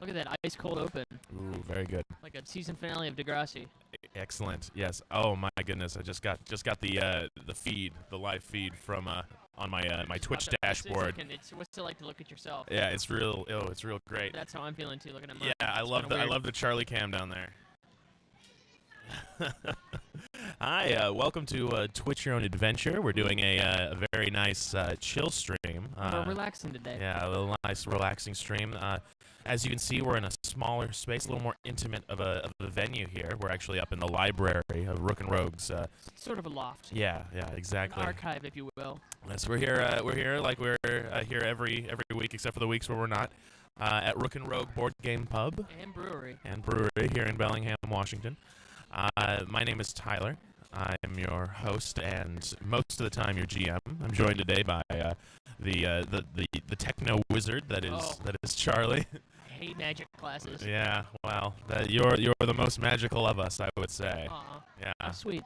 Look at that ice cold open, Ooh, very good. like a season finale of Degrassi. Excellent. Yes. Oh my goodness, I just got the feed, the live feed from on my Twitch dashboard. What's it like to look at yourself? Yeah, it's real. Oh, it's real great. That's how I'm feeling too, looking at mine. Yeah, I love the Charlie cam down there. Hi, welcome to Twitch Your Own Adventure. We're doing a very nice chill stream. We're relaxing today. Yeah, a little nice relaxing stream. As you can see, we're in a smaller space, a little more intimate of a venue here. We're actually up in the library of Rook and Rogues. Sort of a loft. Yeah, exactly. An archive, if you will. Yes, we're here. We're here every week, except for the weeks where we're not. At Rook and Rogue Board Game Pub and Brewery here in Bellingham, Washington. My name is Tyler. I am your host, and most of the time your GM. I'm joined today by the techno wizard that is Charlie. I hate magic classes. Yeah, well, you're the most magical of us, I would say. Yeah. Oh, sweet.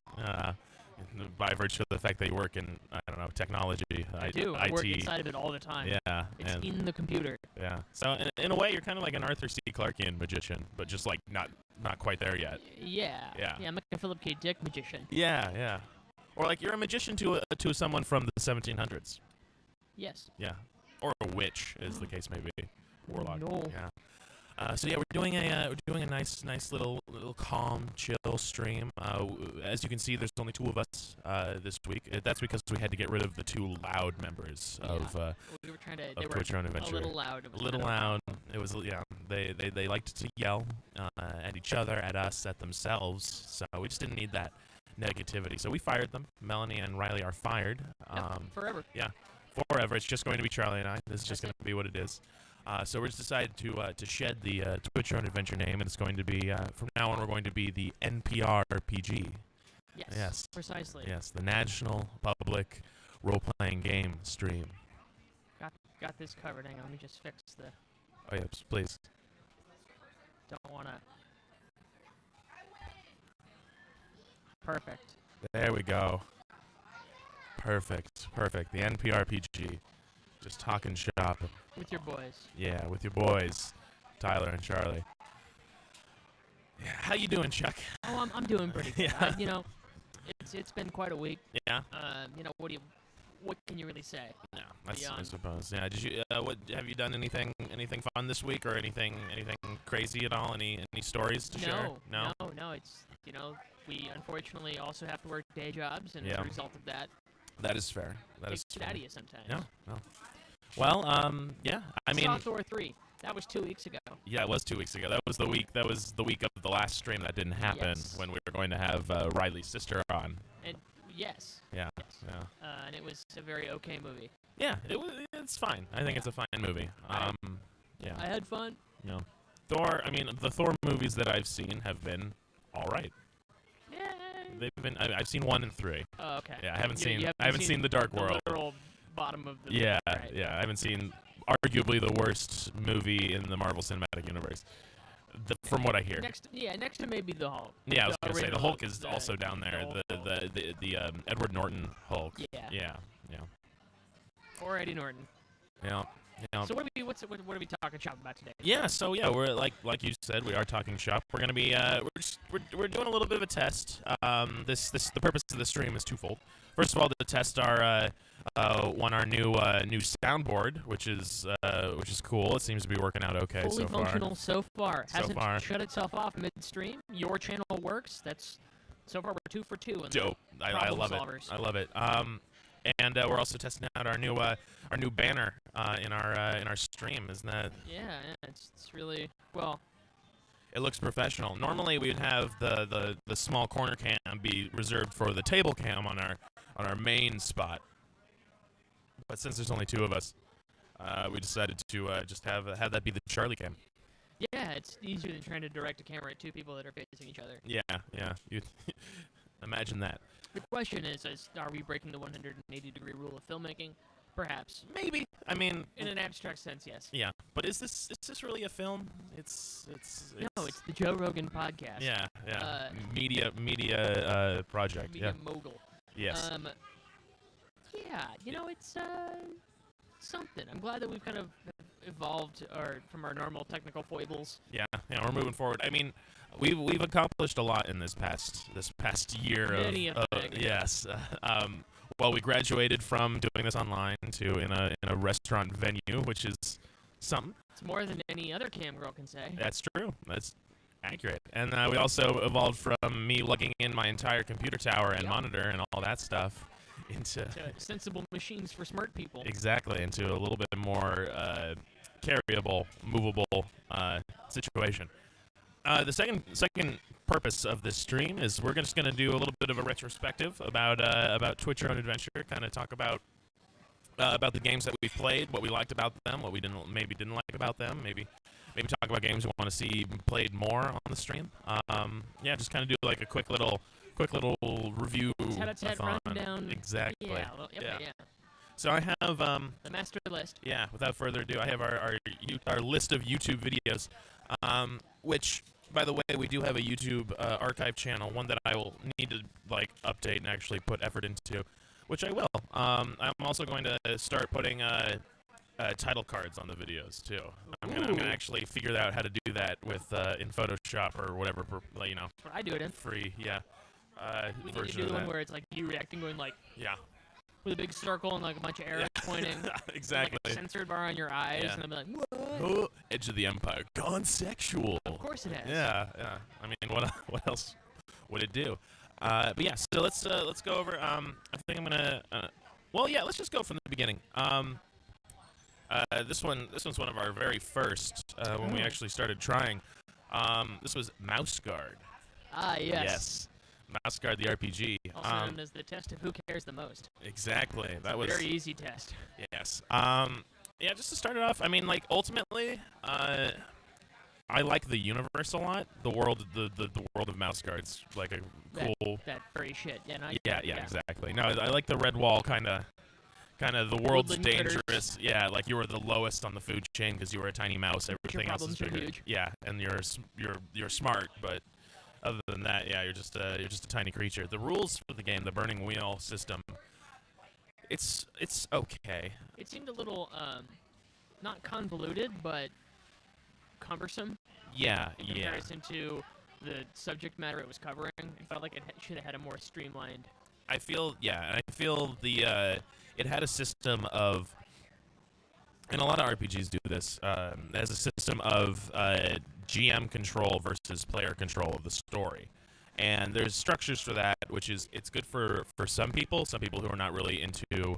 By virtue of the fact that you work in, I don't know, technology. I do. IT. I work inside of it all the time. Yeah. It's in the computer. Yeah. So in a way, you're kind of like an Arthur C. Clarkean magician, but just like not quite there yet. Yeah. I'm like a Philip K. Dick magician. Yeah. Or like you're a magician to someone from the 1700s. Yes. Yeah. Or a witch, as the case may be. Warlock. No. Yeah. So yeah, we're doing a nice little calm, chill stream. As you can see, there's only two of us this week. That's because we had to get rid of the two loud members of we were trying to. Of Twitch Your Own Adventure. A little loud. A little loud. It was They liked to yell at each other, at us, at themselves. So we just didn't need that negativity. So we fired them. Melanie and Riley are fired. Forever. Yeah, forever. It's just going to be Charlie and I. This is just going to be what it is. So we just decided to shed the Twitch Your Own Adventure name, and it's going to be, from now on, we're going to be the NPRPG. Yes. Precisely. Yes, the National Public Role-Playing Game Stream. Got this covered. Hang on, let me just fix the... Oh, yes, please. Don't want to... Perfect. There we go. Perfect. The NPRPG. Just talking shop. With your boys. Yeah, with your boys, Tyler and Charlie. Yeah, how you doing, Chuck? Oh, I'm doing pretty good. Yeah. It's been quite a week. Yeah. What can you really say? No, I suppose. Yeah. Did you? What have you done? Anything fun this week, or anything crazy at all? Any stories to share? No. It's we unfortunately also have to work day jobs, and as a result of that. That is fair. That is fair. Out of you sometimes. No. Well, yeah. I mean, Saw Thor 3. That was 2 weeks ago. Yeah, it was 2 weeks ago. That was the week of the last stream that didn't happen when we were going to have Riley's sister on. And yes. Yeah. And it was a very okay movie. Yeah, it's fine. I think it's a fine movie. Yeah. I had fun. Thor. I mean, the Thor movies that I've seen have been all right. Yeah. They've been. I've seen 1 and 3. Oh, okay. Yeah, I haven't seen the Dark World. The literal bottom of the. Yeah, right. yeah. I haven't seen arguably the worst movie in the Marvel Cinematic Universe. From what I hear. Next to maybe the Hulk. Yeah, I was gonna say the Hulk is also down there. The Edward Norton Hulk. Yeah. Or Eddie Norton. Yeah. So what are we talking shop about today? Yeah. So yeah, we're like you said, we are talking shop. We're gonna be we're doing a little bit of a test. The purpose of the stream is twofold. First of all, to test our new soundboard, which is cool. It seems to be working out okay Fully so far. functional so far. Hasn't shut itself off midstream. Your channel works. So far we're 2 for 2. Dope. I love it. I love it. And we're also testing out our new banner in our stream. Isn't that? Yeah. It's really well. It looks professional. Normally we'd have the small corner cam be reserved for the table cam on our main spot. But since there's only 2 of us, we decided to just have that be the Charlie cam. Yeah, it's easier than trying to direct a camera at 2 people that are facing each other. Yeah. You imagine that. The question is, are we breaking the 180-degree rule of filmmaking? Perhaps. Maybe. I mean, in an abstract sense, yes. Yeah, but is this really a film? No, it's the Joe Rogan podcast. Yeah. Media project. Media mogul. Yes. Yeah, it's something. I'm glad that we've kind of evolved from our normal technical foibles. Yeah, we're moving forward. I mean, we've accomplished a lot in this past year Many of things. yes. Well, we graduated from doing this online to in a restaurant venue, which is something. It's more than any other cam girl can say. That's true. That's accurate. And we also evolved from me lugging in my entire computer tower and monitor and all that stuff into sensible machines for smart people. Exactly, into a little bit more carryable, movable situation. The second purpose of this stream is we're just going to do a little bit of a retrospective about Twitch Your Own Adventure, kind of talk about the games that we've played, what we liked about them, what we didn't like about them, maybe talk about games we want to see played more on the stream. Yeah, just kind of do like a quick little review. Rundown. Exactly. Yeah. So I have the master list. Yeah. Without further ado, I have our list of YouTube videos, which, by the way, we do have a YouTube archive channel, one that I will need to like update and actually put effort into, which I will. I'm also going to start putting title cards on the videos too. I'm gonna actually figure out how to do that with in Photoshop or whatever. That's what I do it in. Free, yeah. We need to do the one where it's like you reacting, going like with a big circle and like a bunch of arrows pointing. Exactly. And, like, a censored bar on your eyes, and I'm like, what? Edge of the Empire gone sexual. Of course it has. Yeah. I mean, what else would it do? But yeah, so let's go over. I think I'm gonna. Let's just go from the beginning. This one's one of our very first when we actually started trying. This was Mouse Guard. Ah, yes. Yes. Mouse Guard, the RPG. Also known as the test of who cares the most. Exactly. That was a very easy test. Yes. Yeah, just to start it off, I mean, like, ultimately, I like the universe a lot. The world of Mouse Guard's like a cool. That furry shit. Yeah, exactly. No, I like the red wall kind of the world's Woodland dangerous. critters. Yeah, like you were the lowest on the food chain because you were a tiny mouse. Everything else is bigger. Huge. Yeah, and you're smart, but other than that, yeah, you're just a tiny creature. The rules for the game, the burning wheel system, it's okay. It seemed a little not convoluted, but cumbersome. Yeah, in comparison to the subject matter it was covering. It felt like it should have had a more streamlined. I feel the it had a system of, and a lot of RPGs do this, as a system of GM control versus player control of the story. And there's structures for that, which is, it's good for some people who are not really into, who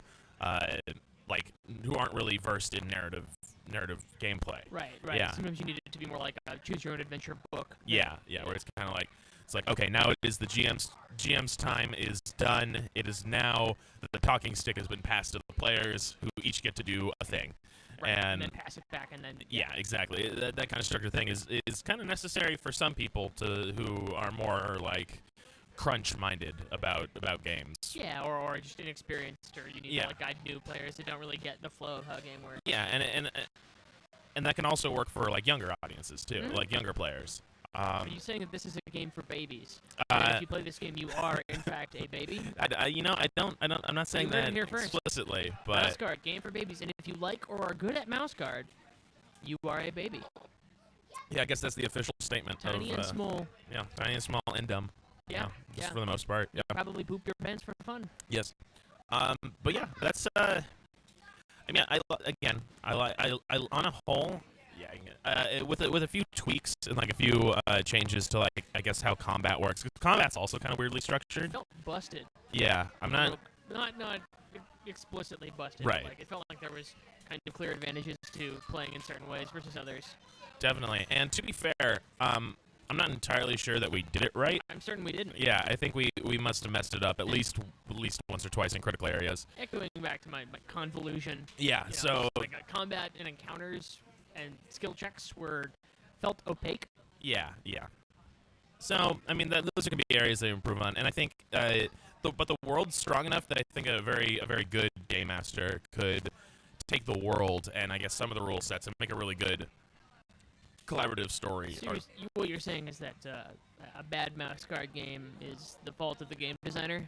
aren't really versed in narrative gameplay. Right. Yeah. Sometimes you need it to be more like a choose your own adventure book. Yeah, where it's kind of like, okay, now it is the GM's time is done. It is now the talking stick has been passed to the players, who each get to do a thing. Right, and then pass it back, and then yeah, exactly. That kind of structure thing is kind of necessary for some people who are more like crunch-minded about games. Yeah, or just inexperienced, or you need to guide new players that don't really get the flow of how a game works. Yeah, and that can also work for like younger audiences too, like younger players. Are you saying that this is a game for babies? If you play this game, you are in fact a baby. I'm not saying that explicitly, but Mouse Guard, game for babies, and if you like or are good at Mouse Guard, you are a baby. Yeah, I guess that's the official statement. Tiny and small. Yeah, tiny and small and dumb. Yeah, just for the most part. Yeah. Probably poop your pants for fun. Yes. But yeah, that's. I mean, I on a whole. Yeah, with a few tweaks and like a few changes to like I guess how combat works. 'Cause combat's also kind of weirdly structured. It felt busted. Yeah, I'm not explicitly busted. Right. Like it felt like there was kind of clear advantages to playing in certain ways versus others. Definitely. And to be fair, I'm not entirely sure that we did it right. I'm certain we didn't. Yeah, I think we must have messed it up at least once or twice in critical areas. Echoing back to my convolution. Yeah. So like combat and encounters and skill checks felt opaque. Yeah. So, I mean, those are going to be areas they improve on, and I think, but the world's strong enough that I think a very good game master could take the world and I guess some of the rule sets and make a really good collaborative story. So what you're saying is that a bad Mouse Guard game is the fault of the game designer?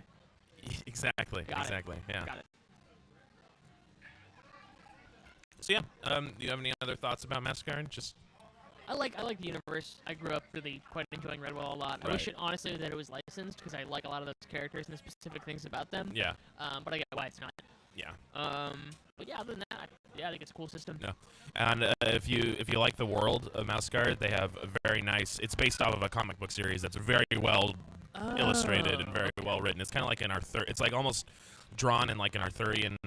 Exactly. Got exactly. It. Yeah. Got it. So yeah, do you have any other thoughts about Masquerade? Just I like the universe. I grew up really quite enjoying Redwall a lot. I wish it honestly that it was licensed because I like a lot of those characters and the specific things about them. Yeah. But I get why it's not. Yeah. But yeah, other than that, yeah, I think it's a cool system. Yeah. And if you like the world of Masquerade, they have a very nice. It's based off of a comic book series that's very well illustrated and very well written. It's kind of like an It's like almost drawn in like an Arthurian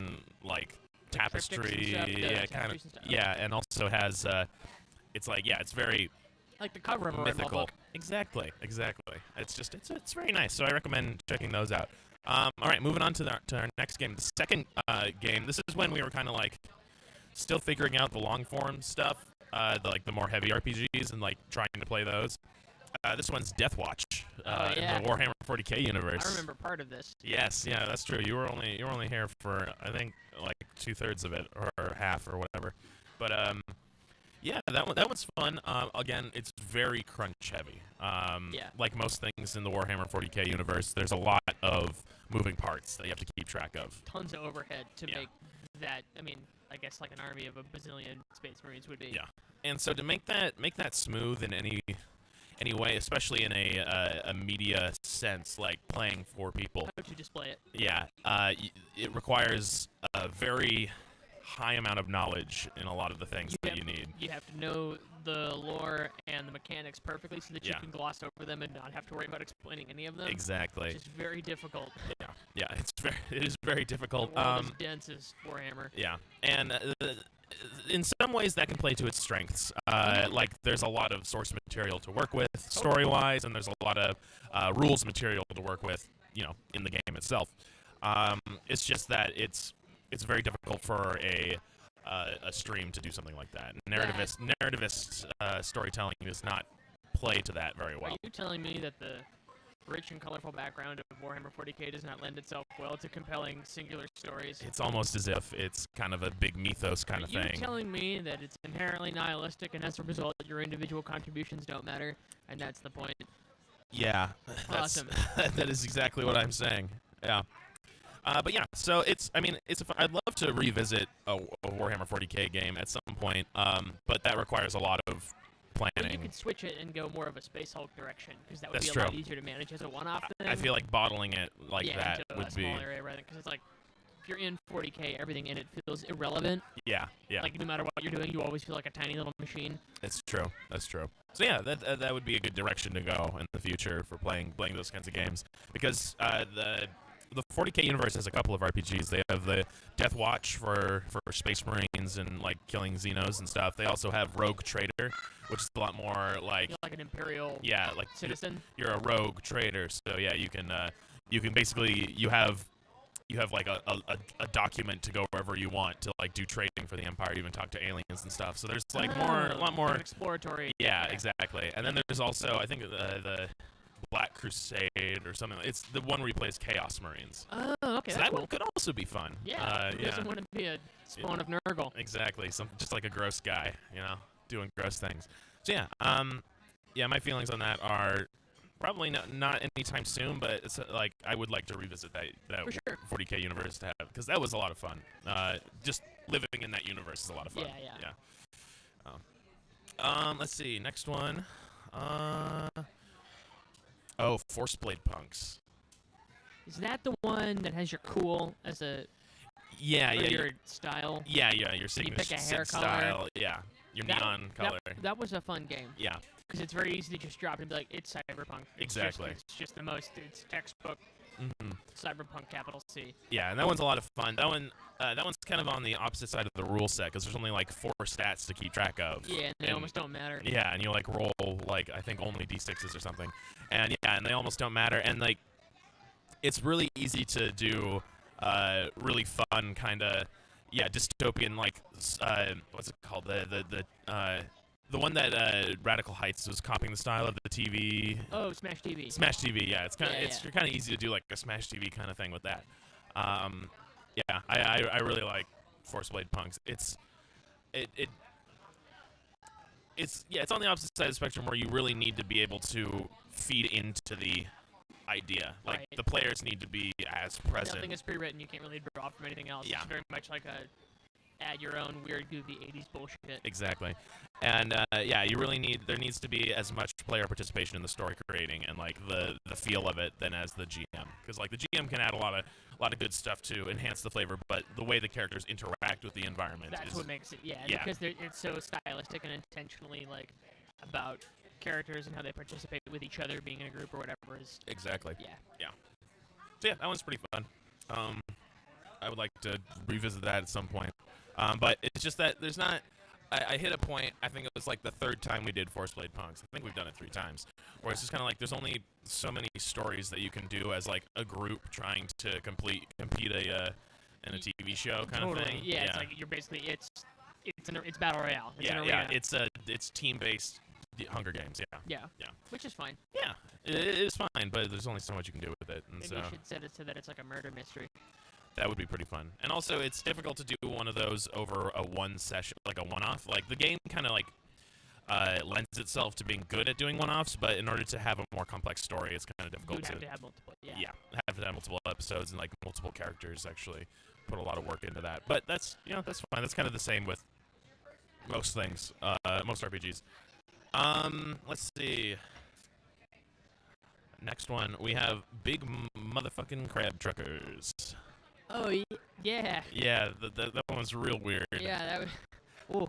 like tapestry. Yeah, kind of. Yeah, and also has. It's like it's very like the cover of a mythical. book. Exactly. It's very nice. So I recommend checking those out. All right, moving on to our next game. The second game. This is when we were kind of like still figuring out the long form stuff, the more heavy RPGs and like trying to play those. This one's Death Watch in the Warhammer 40K universe. I remember part of this. Yes, yeah, that's true. You were only here for I think like 2/3 of it or half or whatever. But yeah, that one's fun. Again, it's very crunch heavy. Like most things in the Warhammer 40K universe, there's a lot of moving parts that you have to keep track of. Tons of overhead to make that. I mean, I guess like an army of a bazillion Space Marines would be. Yeah, and so to make that smooth in any way, especially in a media sense, like playing for people. How would you display it? Yeah, it requires a very high amount of knowledge in a lot of the things that you need. You have to know the lore and the mechanics perfectly so that you can gloss over them and not have to worry about explaining any of them. Exactly. Which is very difficult. Yeah, it is very difficult. The world is dense as Warhammer. Yeah, and in some ways that can play to its strengths. Like there's a lot of source material to work with story-wise, and there's a lot of rules material to work with, in the game itself. It's just that it's very difficult for a stream to do something like that. Narrativist storytelling does not play to that very well. Are you telling me that the rich and colorful background of Warhammer 40K does not lend itself well to compelling singular stories? It's almost as if it's kind of a big mythos kind of thing. Are you telling me that it's inherently nihilistic and as a result your individual contributions don't matter, and that's the point? Yeah. Awesome. That is exactly what I'm saying. Yeah. But yeah, so I'd love to revisit a Warhammer 40K game at some point, but that requires a lot of planning. Well, you could switch it and go more of a Space Hulk direction, because that would That's be a lot true. easier to manage as a one-off thing. I feel like bottling it like that into would a be... small area rather, because it's like, if you're in 40K, everything in it feels irrelevant. Yeah. Like, no matter what you're doing, you always feel like a tiny little machine. That's true. So yeah, that would be a good direction to go in the future for playing those kinds of games, because the 40K universe has a couple of RPGs. They have the Death Watch for Space Marines and like killing Xenos and stuff. They also have Rogue Trader, which is a lot more like... You're like an Imperial like citizen. You're a rogue trader, so yeah, you can basically you have like a document to go wherever you want to like do trading for the Empire, even talk to aliens and stuff. So there's like a lot more exploratory. Yeah, exactly. And then there's also I think the Black Crusade or something. It's the one where he plays Chaos Marines. Oh, okay. So that one could also be fun. Yeah. Doesn't want to be a spawn of Nurgle. Exactly. Just like a gross guy, doing gross things. So yeah, my feelings on that are probably not anytime soon, but it's like I would like to revisit that For sure. 40K universe to have, because that was a lot of fun. Just living in that universe is a lot of fun. Yeah. Let's see. Next one. Forceblade Punks. Is that the one that has your cool as a your style? Yeah, your signature pick a hair style. color. Yeah, your neon color. That was a fun game. Yeah. Because it's very easy to just drop and be like, it's cyberpunk. Exactly. It's just the most, it's textbook cyberpunk capital C. Yeah, and that one's a lot of fun. That one's kind of on the opposite side of the rule set, because there's only like 4 stats to keep track of. Yeah, and they almost don't matter. Yeah, and you like roll like I think only d6s or something, and they almost don't matter. And like, it's really easy to do really fun kind of dystopian like what's it called, the one that Radical Heights was copying the style of the TV. Oh, Smash TV. Smash TV, yeah. It's kind of you're kind of easy to do like a Smash TV kind of thing with that. Yeah, I really like Forceblade Punks. It's on the opposite side of the spectrum where you really need to be able to feed into the idea. Like the players need to be as present. Nothing is pre-written. You can't really draw from anything else. Yeah. It's very much like a add your own weird, goofy 80s bullshit. Exactly. And yeah, you really there needs to be as much player participation in the story creating and like the feel of it than as the GM, because like the GM can add a lot of good stuff to enhance the flavor, but the way the characters interact with the environment That's is what makes it, yeah. Because it's so stylistic and intentionally like about characters and how they participate with each other, being in a group or whatever is exactly. Yeah. So yeah, that one's pretty fun. I would like to revisit that at some point. But it's just that there's not. I hit a point. I think it was like the third time we did Force Blade Punks. I think we've done it 3 times. Where it's just kind of like there's only so many stories that you can do as like a group trying to compete in a TV show kind of thing. Yeah, it's like you're basically it's battle royale. It's an arena. It's team-based Hunger Games. Yeah. Which is fine. Yeah, it is fine, but there's only so much you can do with it. And Maybe so you should set it so that it's like a murder mystery. that would be pretty fun. And also, it's difficult to do one of those over a one session, like a one-off. Like the game kind of like lends itself to being good at doing one-offs, but in order to have a more complex story, it's kind of difficult. You'd have to have multiple. Yeah, have to have multiple episodes and like multiple characters. Actually, put a lot of work into that. But that's that's fine. That's kind of the same with most things, most RPGs. Let's see. Next one, we have Big Motherfucking Crab Truckers. Oh, yeah. Yeah, that one was real weird. Yeah, that was... Ooh.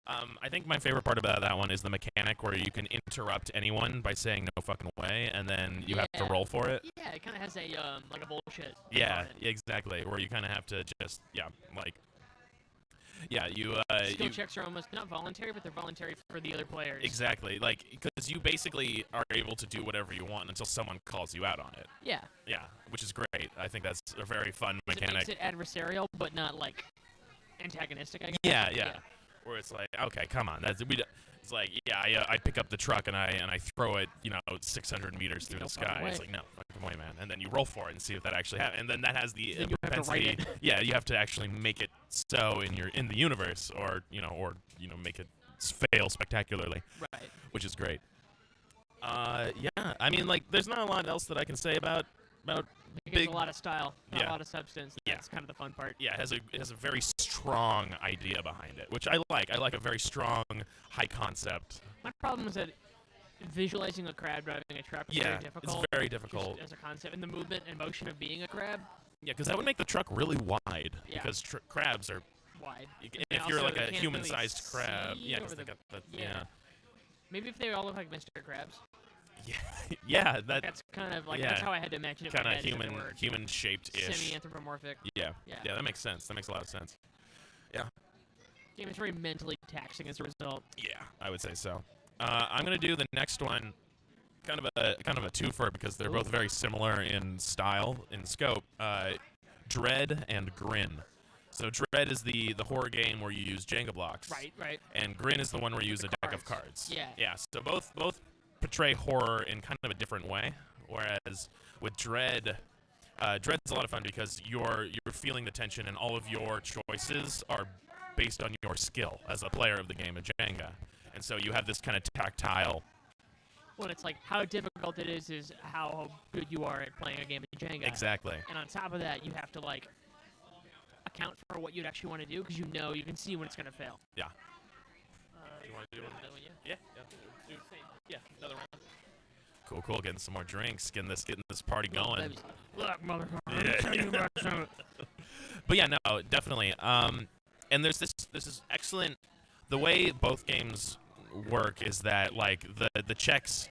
I think my favorite part about that one is the mechanic where you can interrupt anyone by saying no fucking way, and then you have to roll for it. Yeah, it kind of has a, like a bullshit. Yeah, exactly, where you kind of have to just, you skill checks are almost not voluntary, but they're voluntary for the other players. Exactly, like because you basically are able to do whatever you want until someone calls you out on it. Yeah, which is great. I think that's a very fun mechanic. It makes it adversarial, but not like antagonistic. I guess. Yeah. Where it's like, okay, come on, it's like, I pick up the truck and I throw it, 600 meters through the sky. It's like, no, fucking way, man. And then you roll for it and see if that actually happens. And then that has the propensity. Yeah, you have to actually make it so in the universe, or make it fail spectacularly. Right. Which is great. Yeah, I mean, like, there's not a lot else that I can say about. There's a lot of style, not a lot of substance. That's kind of the fun part. Yeah, it has a very strong idea behind it, which I like. I like a very strong, high concept. My problem is that visualizing a crab driving a truck is very difficult. It's very difficult. As a concept, and the movement and motion of being a crab. Yeah, because that would make the truck really wide. Yeah. Because crabs are wide. If you're like a human-sized crab, because they got the Maybe if they all look like Mr. Krabs. Yeah, that's kind of like that's how I had to imagine it. Kind of human-shaped-ish. Semi-anthropomorphic. Yeah, that makes sense. That makes a lot of sense. Yeah. Game is very mentally taxing as a result. Yeah, I would say so. I'm gonna do the next one, kind of a twofer because they're both very similar in style, in scope. Dread and Grin. So Dread is the horror game where you use Jenga blocks. Right. And Grin is the one where you use a deck of cards. Yeah. Yeah. So both portray horror in kind of a different way. Whereas with Dread, Dread's a lot of fun because you're feeling the tension, and all of your choices are based on your skill as a player of the game of Jenga. And so you have this kind of tactile. Well, it's like how difficult it is how good you are at playing a game of Jenga. Exactly. And on top of that, you have to like account for what you'd actually want to do because you can see when it's going to fail. Yeah. You want to do another one? Yeah. Yeah, another one. Cool. Getting some more drinks. Getting this party going. Look, motherfucker. But yeah, no, definitely. And there's this is excellent. The way both games work is that like the checks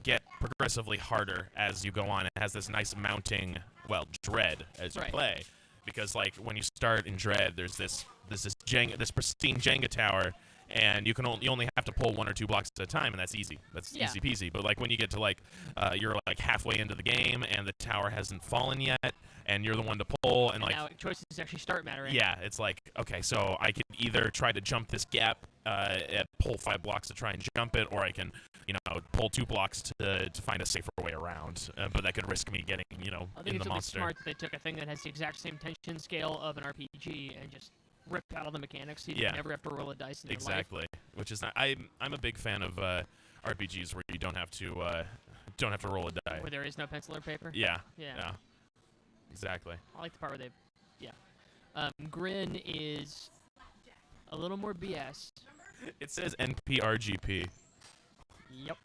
get progressively harder as you go on. It has this nice mounting, dread as you play, because like when you start in Dread, there's this pristine Jenga tower, and you only have to pull 1 or 2 blocks at a time, and that's easy. That's easy peasy. But like when you get to like you're like halfway into the game and the tower hasn't fallen yet, and you're the one to pull, and like now choices actually start mattering. Yeah, it's like, okay, so I can either try to jump this gap, pull 5 blocks to try and jump it, or I can pull 2 blocks to find a safer way around. But that could risk me getting in the monster. I think it's really smart that they took a thing that has the exact same tension scale of an RPG and just ripped out all the mechanics, so you never have to roll a dice in your life. Which is I'm a big fan of RPGs where you don't have to roll a die. Where there is no pencil or paper. Yeah. Exactly. I like the part where Grin is a little more BS. It says NPRGP. Yep.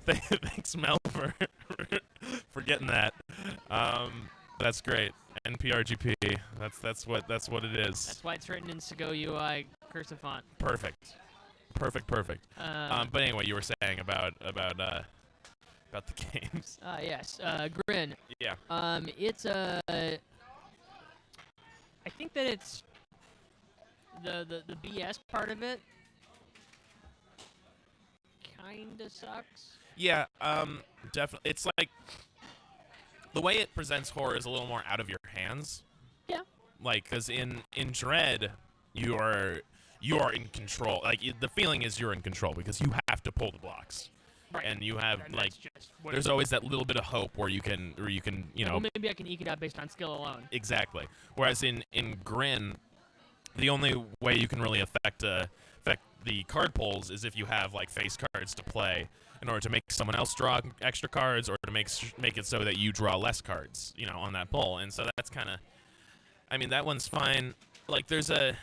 Thanks, Mel, for getting that. That's great. NPRGP. That's what it is. That's why it's written in Sego UI cursive font. Perfect. But anyway, you were saying about the games. Yes. Grin. Yeah. It's I think that it's the BS part of it kinda sucks. Yeah. Definitely. It's like the way it presents horror is a little more out of your hands. Yeah. Like, cause in Dread, you are in control. Like the feeling is you're in control because you have to pull the blocks. Right. And you have And like there's always that little bit of hope where you can you know, well, maybe I can eke it out based on skill alone. exactly. Whereas in Grin, the only way you can really affect the card pulls is if you have like face cards to play in order to make someone else draw extra cards or to make it so that you draw less cards, you know, on that pull. And so that's kind of, I mean, that one's fine. Like the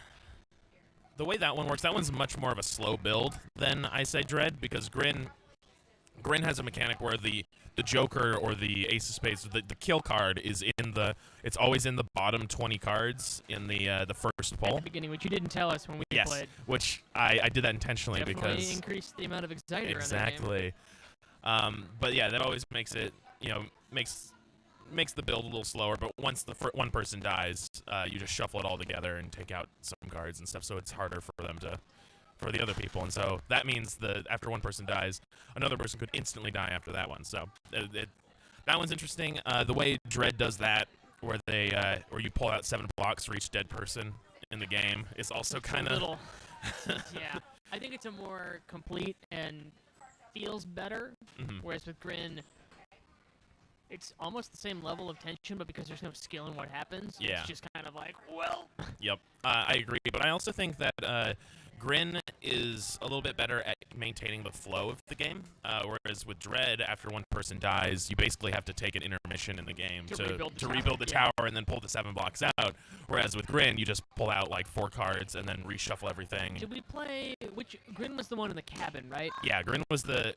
way that one works, that one's much more of a slow build than I say Dread, because Grin has a mechanic where the Joker or the Ace of Spades, the kill card is it's always in the bottom 20 cards in the first pull. At the beginning, which you didn't tell us when we played. Which I did that intentionally Definitely because increased the amount of anxiety around exactly. But yeah, that always makes it, you know, makes the build a little slower. But once one person dies, you just shuffle it all together and take out some cards and stuff, so it's harder for the other people. And so that means that after one person dies, another person could instantly die after that one. So that one's interesting. The way Dread does that, where where you pull out 7 blocks for each dead person in the game, is also kind of yeah. I think it's a more complete and feels better. Mm-hmm. Whereas with Grin, it's almost the same level of tension, but because there's no skill in what happens, it's just kind of like, well. Yep, I agree. But I also think that Grin is a little bit better at maintaining the flow of the game, whereas with Dread, after one person dies, you basically have to take an intermission in the game to rebuild the tower and then pull the 7 blocks out. Whereas with Grin, you just pull out like 4 cards and then reshuffle everything. Did we play Grin was the one in the cabin, right? Yeah, Grin was the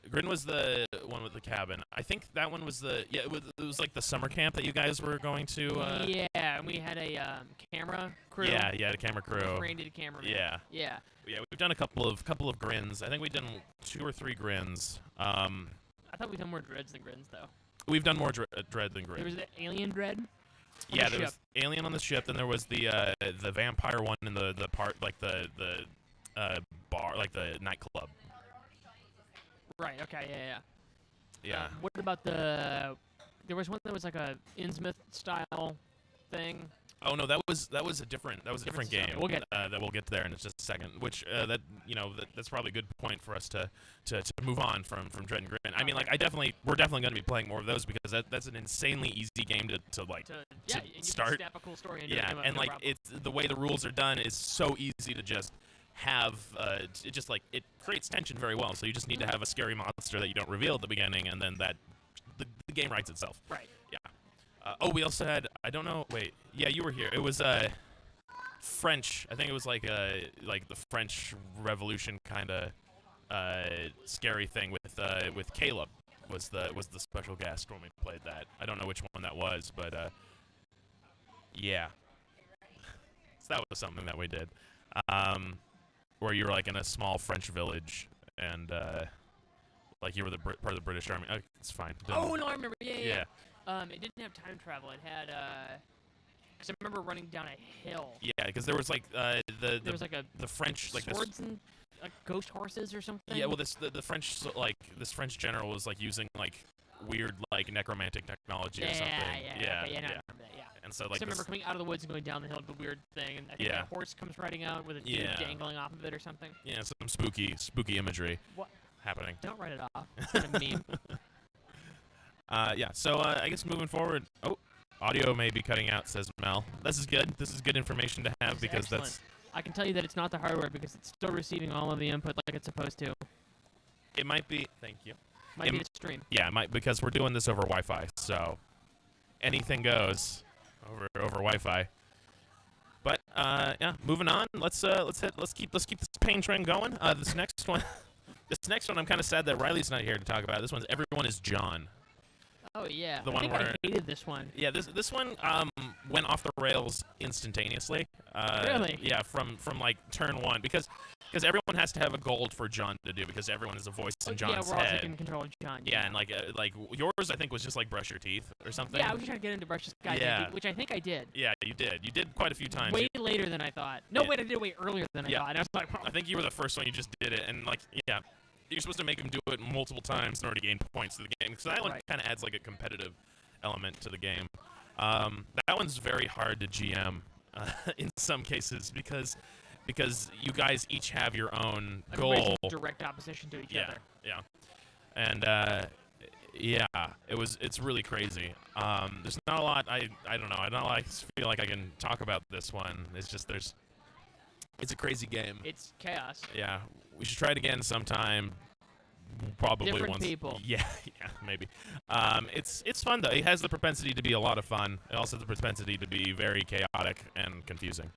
one with the cabin. I think that one was it was like the summer camp that you guys were going to. Yeah, and we had a camera crew. Yeah, the camera crew. Randy the cameraman. Yeah, we've done a couple of Grins. I think we've done 2 or 3 Grins. I thought we'd done more Dreads than Grins, though. We've done more Dread than Grin. There was the Alien Dread. Yeah, there was Alien on the ship. Then there was the vampire one in the part, like the bar, like the nightclub. Right. Okay. Yeah. Yeah. What about there was one that was like a Innsmouth style thing. Oh no, that was a different game. We'll get that we'll get there in just a second. Which that's probably a good point for us to move on from Dread and Grin. I mean, like we're definitely going to be playing more of those because that's an insanely easy game to start. Snap a cool story into yeah, and like it's the way the rules are done is so easy to just have it creates tension very well. So you just need to have a scary monster that you don't reveal at the beginning, and then the game writes itself. Right. Yeah. We also had, I don't know, wait, yeah, you were here. It was French. I think it was like the French Revolution kind of scary thing with Caleb was the special guest when we played that. I don't know which one that was, but yeah. So that was something that we did, where you were like in a small French village and like you were part of the British Army. It's fine. Oh no, I remember. Yeah. It didn't have time travel. It had because I remember running down a hill. Yeah, because there was like there was like the French like swords and ghost horses or something. Yeah, well, the French this French general was like using like weird like necromantic technology or something. Yeah. I remember that. Yeah. And so like I remember coming out of the woods and going down the hill with a weird thing, and I think a horse comes riding out with a dude dangling off of it or something. Yeah, some spooky imagery happening. Don't write it off. It's kind of meme. Yeah, so I guess moving forward, audio may be cutting out, says Mel. This is good. This is good information to have because excellent. I can tell you that it's not the hardware because it's still receiving all of the input like it's supposed to. It might be. Thank you. Might be the stream. Yeah, it might because we're doing this over Wi-Fi, so anything goes over Wi-Fi. But Yeah. Moving on. Let's keep this pain train going. This next one, I'm kind of sad that Riley's not here to talk about. This one's Everyone is John. Oh yeah. The I one think where I hated this one. Yeah, this one went off the rails instantaneously. Really? Yeah, from like turn one because everyone has to have a goal for John to do because everyone is a voice in John's yeah, we're all head. taking control of John. Yeah, and like yours I think was just like brush your teeth or something. Yeah, I was trying to get into brush this guy's Yeah. teeth, which I think I did. Yeah, you did. You did quite a few times. Way later than I thought. No, Yeah. wait, I did it way earlier than I Yeah. thought. And I was like, I think you were the first one. You just did it, and like yeah, you're supposed to make him do it multiple times in order to gain points to the game because that one kind of adds like a competitive element to the game. That one's very hard to GM in some cases because you guys each have your own everybody's goal. in direct opposition to each other. Yeah, and yeah, it's really crazy. There's not a lot. I don't know. I don't like feel like I can talk about this one. It's just it's a crazy game. It's chaos. Yeah, we should try it again sometime. Probably Different once. people. Yeah, maybe. It's fun though. It has the propensity to be a lot of fun. It also has the propensity to be very chaotic and confusing.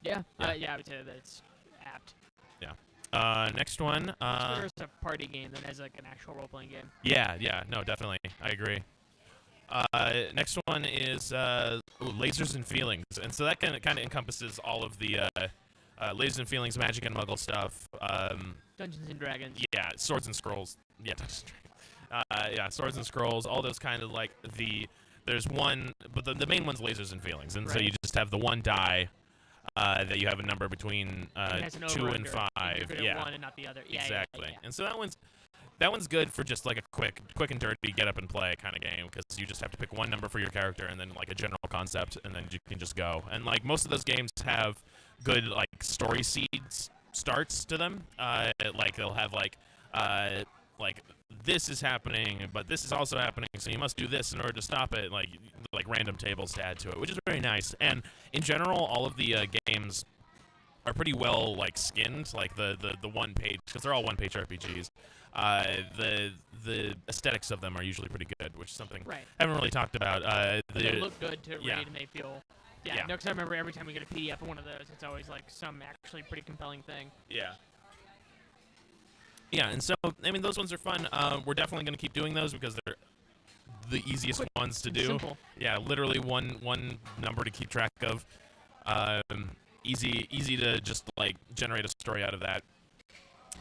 Yeah. Yeah. Yeah, I would say that it's apt. Yeah. Next one. There's a party game that has like an actual role-playing game. Yeah. No, definitely. I agree. Next one is Lasers and Feelings, and so that kind of encompasses all of the Lasers and Feelings, Magic and Muggle stuff. Dungeons and Dragons. Yeah, Swords and Scrolls. Yeah, Dungeons and Dragons. Yeah, Swords and Scrolls. All those kind of like there's one, but the main one's Lasers and Feelings, and so you just have the one die that you have a number between It has an 2 and over-under. 5. You're good at Yeah, one and not the other. Yeah, exactly. Yeah. And so that one's good for just like a quick and dirty get up and play kind of game because you just have to pick one number for your character and then like a general concept and then you can just go. And like most of those games have good like story seeds starts to them. Like they'll have like this is happening, but this is also happening, so you must do this in order to stop it. Like random tables to add to it, which is very nice. And in general, all of the games are pretty well like skinned, like the one page because they're all one page RPGs. The aesthetics of them are usually pretty good, which is something I haven't really talked about. They look good to yeah. read and they feel. Yeah, Yeah. no, because I remember every time we get a PDF of one of those, it's always like some actually pretty compelling thing. Yeah. Yeah, and so I mean those ones are fun. We're definitely going to keep doing those because they're the easiest Quick ones to and do. simple. Yeah, literally one number to keep track of. Easy to just like generate a story out of that.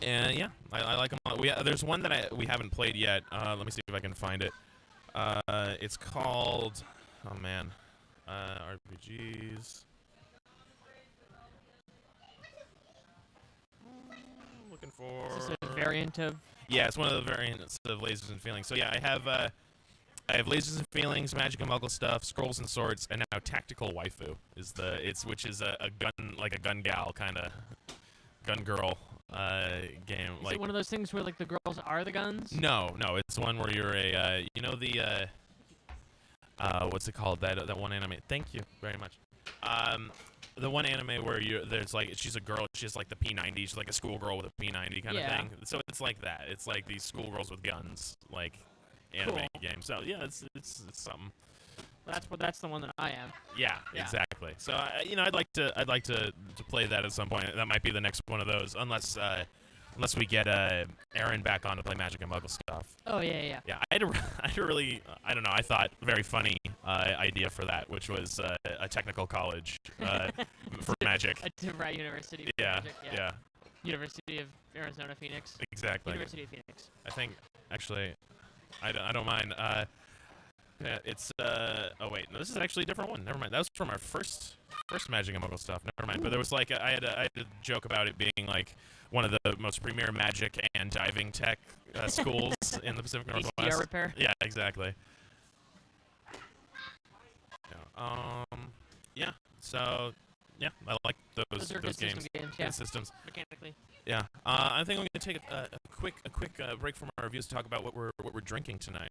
And yeah, I like them all. There's one that we haven't played yet. Let me see if I can find it. It's called RPGs. Looking for. Is this a variant of? Yeah, it's one of the variants of Lasers and Feelings. So yeah, I have Lasers and Feelings, Magic and Muggle stuff, Scrolls and Swords, and now Tactical Waifu which is a gun gal kind of gun girl game. Is it one of those things where like the girls are the guns? No, it's one where you're what's it called, that one anime? Thank you very much. The one anime where there's like she's a girl, she's like the P90, she's like a schoolgirl with a P90 kind of thing. So it's like that. It's like these schoolgirls with guns, like anime game. So yeah, it's something. That's the one that I am. Yeah, exactly. So I'd like to play that at some point. That might be the next one of those, unless we get Aaron back on to play Magic and Muggle stuff. Oh yeah. Yeah, I had a really, I don't know, I thought very funny idea for that, which was a technical college for Magic. A DeVry University. For Yeah, Magic, yeah. University of Arizona, Phoenix. Exactly. University of Phoenix. I think actually, I don't mind. Yeah, it's oh wait, no, this is actually a different one. Never mind. That was from our first Magic and Muggle stuff. Never mind. But there was like I had a joke about it being like one of the most premier magic and diving tech schools in the Pacific Northwest. HDR repair. Yeah, exactly. Yeah. So yeah, I like those are good games. system games. Good Yeah. systems. Mechanically. Yeah. I think I'm going to take a quick break from our reviews to talk about what we're drinking tonight,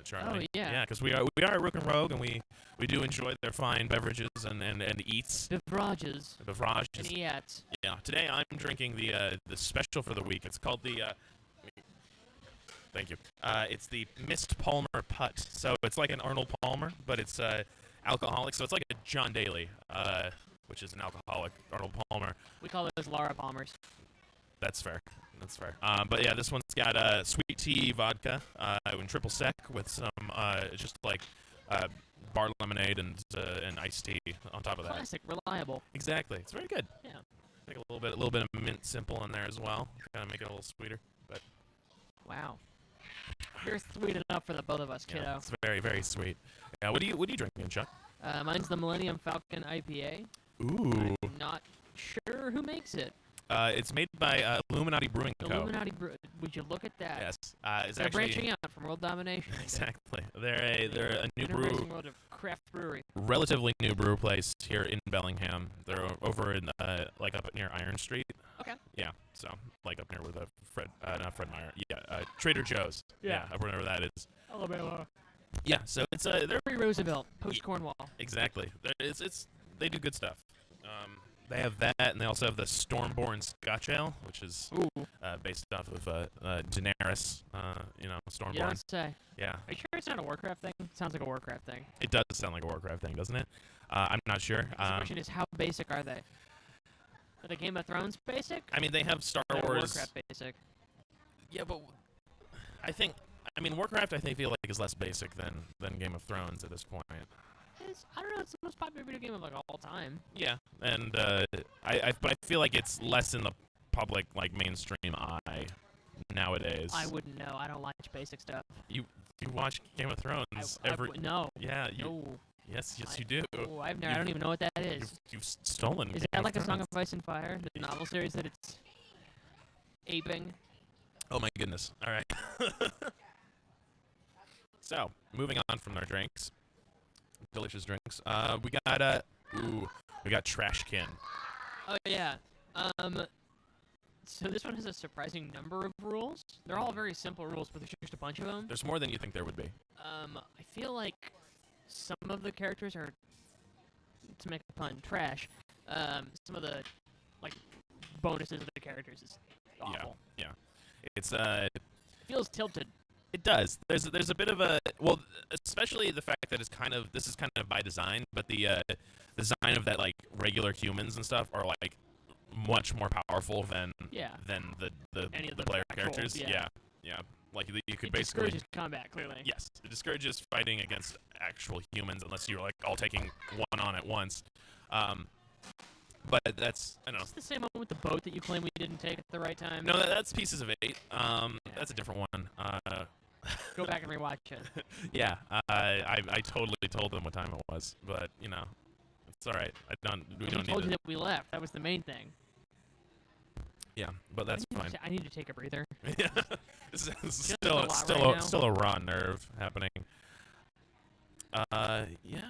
Charlie. Oh, yeah. Yeah, because we are at Rook and Rogue, and we do enjoy their fine beverages and eats. Beverages. Beverages. And eats. Yeah. Today I'm drinking the special for the week. It's called the. Thank you. It's the Mist Palmer Putt. So it's like an Arnold Palmer, but it's alcoholic. So it's like a John Daly. which is an alcoholic Arnold Palmer. We call those Laura Palmers. That's fair. That's fair. But yeah, this one's got sweet tea vodka and triple sec with some just like bar lemonade and iced tea on top of that. Classic, reliable. Exactly. It's very good. Yeah. Like a little bit of mint simple in there as well. Kind of make it a little sweeter. But Wow. You're sweet enough for the both of us, yeah, kiddo. it's very, very sweet. Yeah. What are you drinking, Chuck? Mine's the Millennium Falcon IPA. Ooh. I'm not sure who makes it. It's made by Illuminati Brewing Co. Illuminati Would you look at that? Yes. It's They're actually branching out from world domination. exactly. They're a new brew. Interesting world of craft brewery. Relatively new brew place here in Bellingham. They're over in like up near Iron Street. Okay. Yeah, so like up near where the not Fred Meyer. Yeah, Trader Joe's. Yeah. I wherever that is. Alabama. Yeah, so it's they're Pre-Roosevelt, post-Cornwall. exactly. They do good stuff. They have that, and they also have the Stormborn Scotch Ale, which is Ooh. based off of Daenerys. Stormborn. You don't say. Yeah, Are you sure it's not a Warcraft thing? Sounds like a Warcraft thing. it does sound like a Warcraft thing, doesn't it? I'm not sure. The question is, how basic are they? Are they Game of Thrones basic? I mean, they have Star Or Wars. Warcraft basic. Yeah, but Warcraft, I feel like is less basic than Game of Thrones at this point. I don't know. It's the most popular video game of like all time. Yeah, and but I feel like it's less in the public like mainstream eye nowadays. I wouldn't know. I don't watch basic stuff. You watch Game of Thrones No. Yeah, No. yes you do. Oh, I don't even know what that is. You've stolen. Is Game that of like a Song Thrones. of Ice and Fire, the novel series that it's aping? Oh my goodness! All right. So moving on from our drinks, delicious drinks. We got Trashkin. Oh yeah. So this one has a surprising number of rules. They're all very simple rules, but there's just a bunch of them. There's more than you think there would be. I feel like some of the characters are, to make a pun, trash. Some of the like bonuses of the characters is awful. Yeah. It's It feels tilted. It does. There's a bit of a especially the fact that this is kind of by design, but the design of that like regular humans and stuff are like much more powerful than Any of the the player actual- characters. yeah. Yeah. Like you could It basically discourages combat, clearly. yes, it discourages fighting against actual humans unless you're like all taking one on at once. But that's I don't know. It's the same one with the boat that you claim we didn't take at the right time. No, that's Pieces of 8. That's a different one. Go back and rewatch it. Yeah, I totally told them what time it was, but it's all right. We We don't told need you it. that we left. That was the main thing. Yeah, but that's fine. I need to take a breather. Yeah, this is Just a lot right now. still a raw nerve happening. Yeah.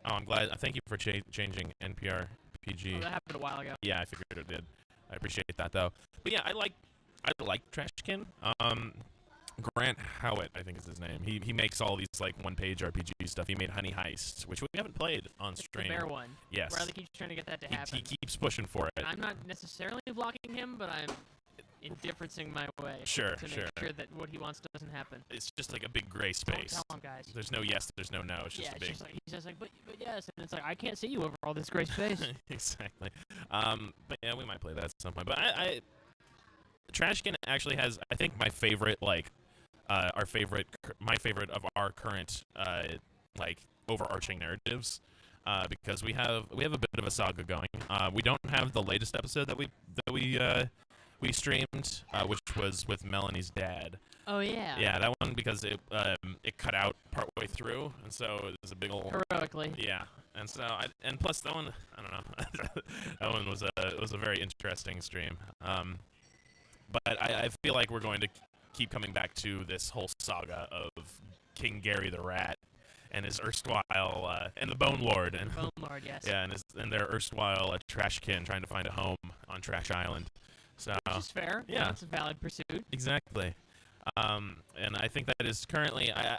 Oh, I'm glad. Thank you for changing NPR PG. Oh, that happened a while ago. Yeah, I figured it did. I appreciate that though. But yeah, I like Trashkin. Grant Howitt, I think is his name. He makes all these like one-page RPG stuff. He made Honey Heist, which we haven't played on It's the stream. bear one. Yes. Riley keeps trying to get that to happen. He keeps pushing for it. I'm not necessarily blocking him, but I'm indifferencing my way Sure, to sure. make sure that what he wants doesn't happen. It's just like a big gray Don't space. tell him, guys. There's no yes, there's no no. It's just Yeah, a it's big. just like he's just like, but yes, and it's like I can't see you over all this gray space. Exactly. But yeah, we might play that at some point. But Trashkin actually has, I think, my favorite my favorite of our current like overarching narratives, because we have a bit of a saga going. We don't have the latest episode that we streamed, which was with Melanie's dad. Oh yeah. Yeah, that one because it cut out partway through, and so it was a big old Heroically. yeah. And so and plus that one, I don't know, that one was a very interesting stream. But I feel like we're going to keep coming back to this whole saga of King Gary the Rat and his erstwhile and the Bone Lord and Bone Lord, yes. yeah, and their erstwhile Trashkin trying to find a home on Trash Island. So Which is fair. yeah. That's a valid pursuit. exactly. And I think that is currently I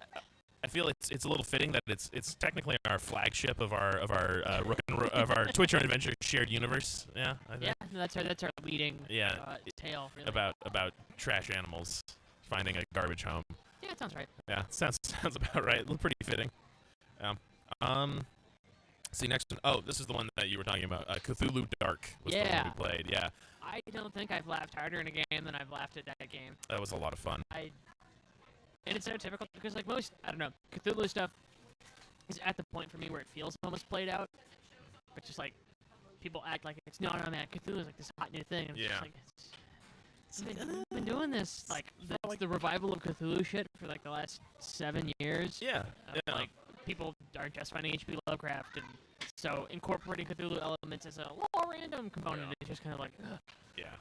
feel it's a little fitting that it's technically our flagship of our of our Twitch Adventure shared universe. Yeah, I think. Yeah, that's our leading Yeah. tale. Really. About trash animals finding a garbage home. Yeah, it sounds right. Yeah, sounds about right. Pretty fitting. Yeah. See, next one. Oh, this is the one that you were talking about. Cthulhu Dark was the one we played. Yeah. I don't think I've laughed harder in a game than I've laughed at that game. That was a lot of fun. And it's so typical because, like, most, I don't know, Cthulhu stuff is at the point for me where it feels almost played out. But just, like, people act like it's, no, man, Cthulhu's, like, this hot new thing. And Yeah. I've been doing this, like, the revival of Cthulhu shit for, like, the last 7 years. Yeah. Like, people are just finding H.P. Lovecraft, and so incorporating Cthulhu elements as a little random component is just kind of like,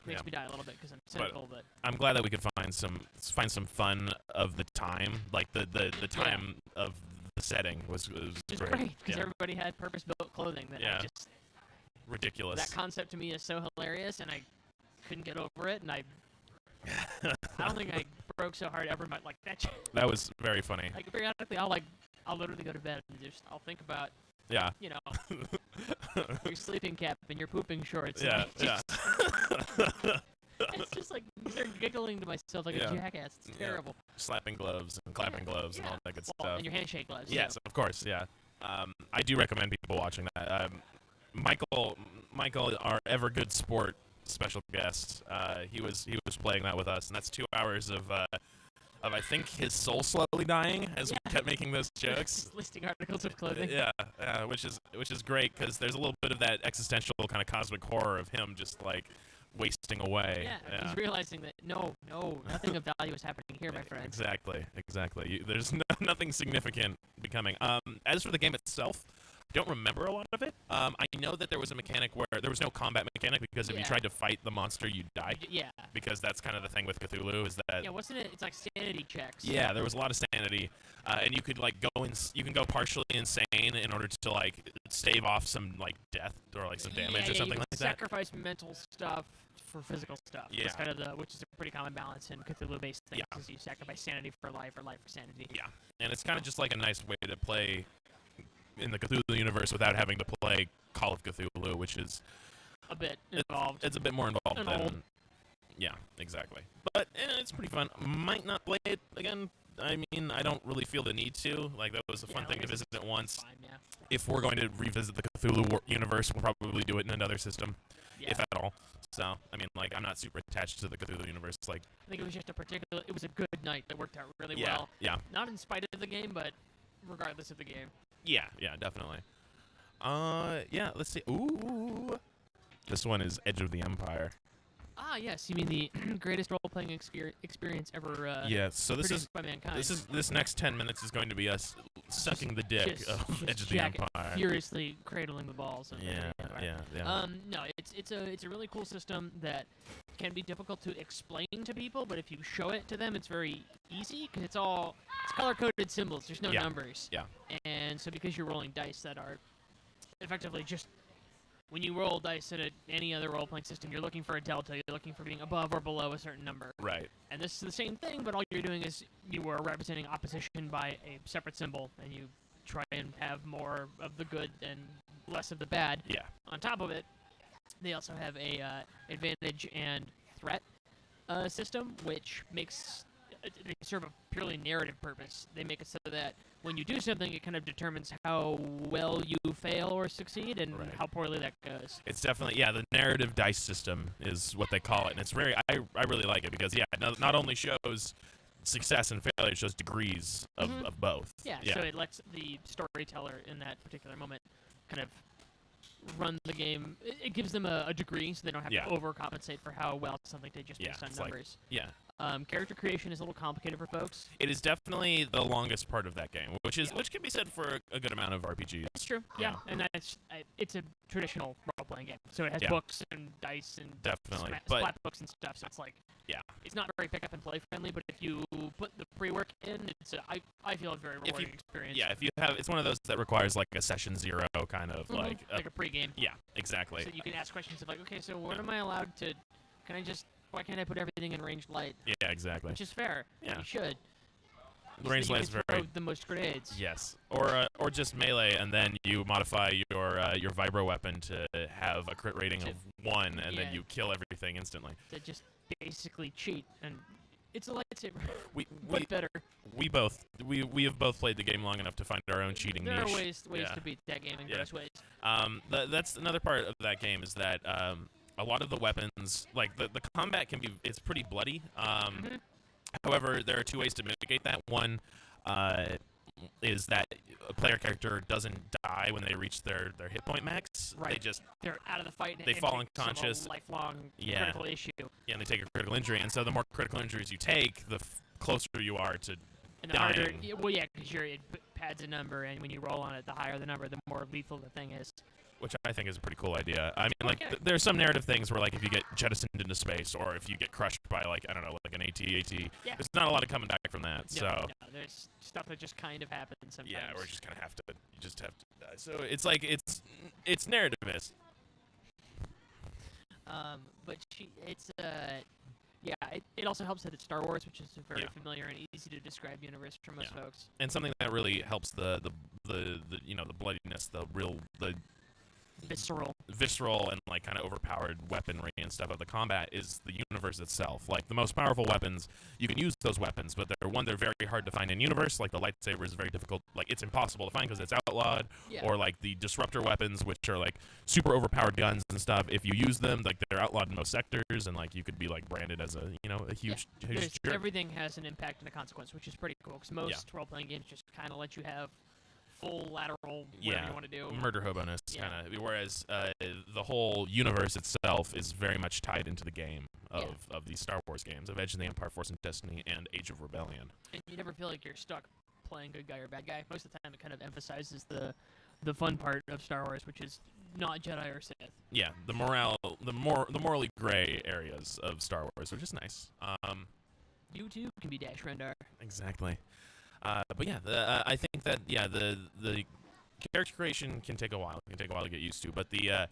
makes me die a little bit because I'm cynical. But I'm glad that we could find some fun of the time, like the time of the setting was great because everybody had purpose-built clothing that I just ridiculous. That concept to me is so hilarious, and I couldn't get over it, and I don't think I broke so hard ever. Like that. That was very funny. Like periodically, I'll literally go to bed and I'll think about. Yeah. You know, your sleeping cap and your pooping shorts. Yeah, It's just like they're giggling to myself like a jackass. It's terrible. Slapping gloves and clapping gloves and all that good stuff. And your handshake gloves. Yes, of course. Yeah. I do recommend people watching that. Michael, our ever good sport special guest, he was playing that with us, and that's 2 hours of I think his soul slowly dying as we kept making those jokes. Listing articles of clothing. Which is great because there's a little bit of that existential kind of cosmic horror of him just like wasting away. Yeah, he's realizing that no, nothing of value is happening here, my friend. Exactly. There's nothing significant becoming. As for the game itself, I don't remember a lot of it. I know that there was a mechanic where there was no combat mechanic because if you tried to fight the monster, you'd die. Yeah. Because that's kind of the thing with Cthulhu is that. Yeah, wasn't it? It's like sanity checks. Yeah, there was a lot of sanity, and you could like you can go partially insane in order to like stave off some like death or like some damage or something like that. Sacrifice mental stuff for physical stuff. Yeah. That's kind of which is a pretty common balance in Cthulhu-based things. Is you sacrifice sanity for life or life for sanity. Yeah, and it's kind of just like a nice way to play in the Cthulhu universe without having to play Call of Cthulhu, which is a bit involved. It's a bit more involved and than old. Yeah, exactly. But it's pretty fun. Might not play it again. I mean, I don't really feel the need to. Like, that was a fun thing to visit it once. Fine, yeah. If we're going to revisit the Cthulhu universe, we'll probably do it in another system, if at all. So, I mean, like, I'm not super attached to the Cthulhu universe. Like, I think it was just it was a good night that worked out really well. Yeah. Not in spite of the game, but regardless of the game. Yeah, definitely. Let's see. Ooh. This one is Edge of the Empire. Ah, yes. You mean the greatest role-playing experience ever so this is by mankind. This next 10 minutes is going to be us sucking the dick of Edge of the Empire. Furiously cradling the balls. Yeah. No, it's a really cool system that can be difficult to explain to people, but if you show it to them, it's very easy because it's color-coded symbols. There's no numbers. Yeah. And so because you're rolling dice that are effectively just when you roll dice in any other role-playing system, you're looking for a delta. You're looking for being above or below a certain number. Right. And this is the same thing, but all you're doing is you are representing opposition by a separate symbol, and you try and have more of the good and less of the bad. Yeah. On top of it, they also have a advantage and threat system, which makes they serve a purely narrative purpose. They make it so that when you do something, it kind of determines how well you fail or succeed and how poorly that goes. It's definitely, the narrative dice system is what they call it. And it's very, I really like it because, it not only shows success and failure, it shows degrees of both. Yeah, so it lets the storyteller in that particular moment kind of run the game. It gives them a degree so they don't have to overcompensate for how well something did just based on numbers. Character creation is a little complicated for folks. It is definitely the longest part of that game, which can be said for a good amount of RPGs. That's true. Yeah, and it's a traditional role-playing game, so it has books and dice and splat books and stuff. So it's like it's not very pick up and play friendly. But if you put the pre-work in, I feel a very rewarding experience. Yeah, if you have, it's one of those that requires like a session zero kind of like a pre-game. Yeah, exactly. So you can ask questions of like, okay, so what am I allowed to? Why can't I put everything in ranged light? Yeah, exactly. Which is fair. Yeah, you should. Ranged light is very the most grenades. Yes, or just melee, and then you modify your vibro weapon to have a crit rating of 1, and then you kill everything instantly. To just basically cheat, and it's a lightsaber, we but better. we have both played the game long enough to find our own cheating There niche. are ways Yeah. to beat that game in Yeah. gross ways. That's another part of that game is that a lot of the weapons, like the combat it's pretty bloody. However, there are two ways to mitigate that. One is that a player character doesn't die when they reach their hit point max. Right. They're out of the fight. They and fall it's unconscious. A lifelong Yeah. critical issue. Yeah, and they take a critical injury, and so the more critical injuries you take, the closer you are to And the harder, dying. well, yeah, because it pads a number, and when you roll on it, the higher the number, the more lethal the thing is. Which I think is a pretty cool idea. I mean, like, Okay. there are some narrative things where, like, if you get jettisoned into space, or if you get crushed by, like, I don't know, like an AT-AT, Yeah. there's not a lot of coming back from that. No, So, no, there's stuff that just kind of happens sometimes. yeah, or you just kind of have to, die. So it's like, it's narrativist. But it also helps that it's Star Wars, which is a very Yeah. familiar and easy to describe universe for most Yeah. folks. And something that really helps the bloodiness, the visceral and like kind of overpowered weaponry and stuff of the combat is the universe itself. Like the most powerful weapons, you can use those weapons, but they're very hard to find in universe. Like the lightsaber is very difficult, like it's impossible to find because it's outlawed. Yeah. Or like the disruptor weapons, which are like super overpowered guns and stuff. If you use them, like they're outlawed in most sectors, and like you could be like branded as a huge jerk. Everything has an impact and a consequence, which is pretty cool because most role-playing games just kind of let you have full lateral whatever you want to do. Murder hoboness Yeah. kind of. Whereas the whole universe itself is very much tied into the game of these Star Wars games, of Edge of the Empire, Force and Destiny, and Age of Rebellion. And you never feel like you're stuck playing good guy or bad guy. Most of the time, it kind of emphasizes the fun part of Star Wars, which is not Jedi or Sith. Yeah, the morally gray areas of Star Wars, which is nice. You too can be Dash Rendar. Exactly. But yeah, I think that the character creation can take a while. It can take a while to get used to. But the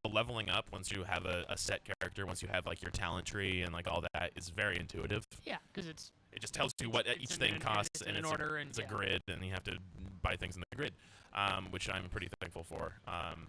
leveling up once you have a set character, once you have like your talent tree and like all that, is very intuitive. Yeah, because it just tells you what each thing costs, and it's a grid, and you have to buy things in the grid, which I'm pretty thankful for,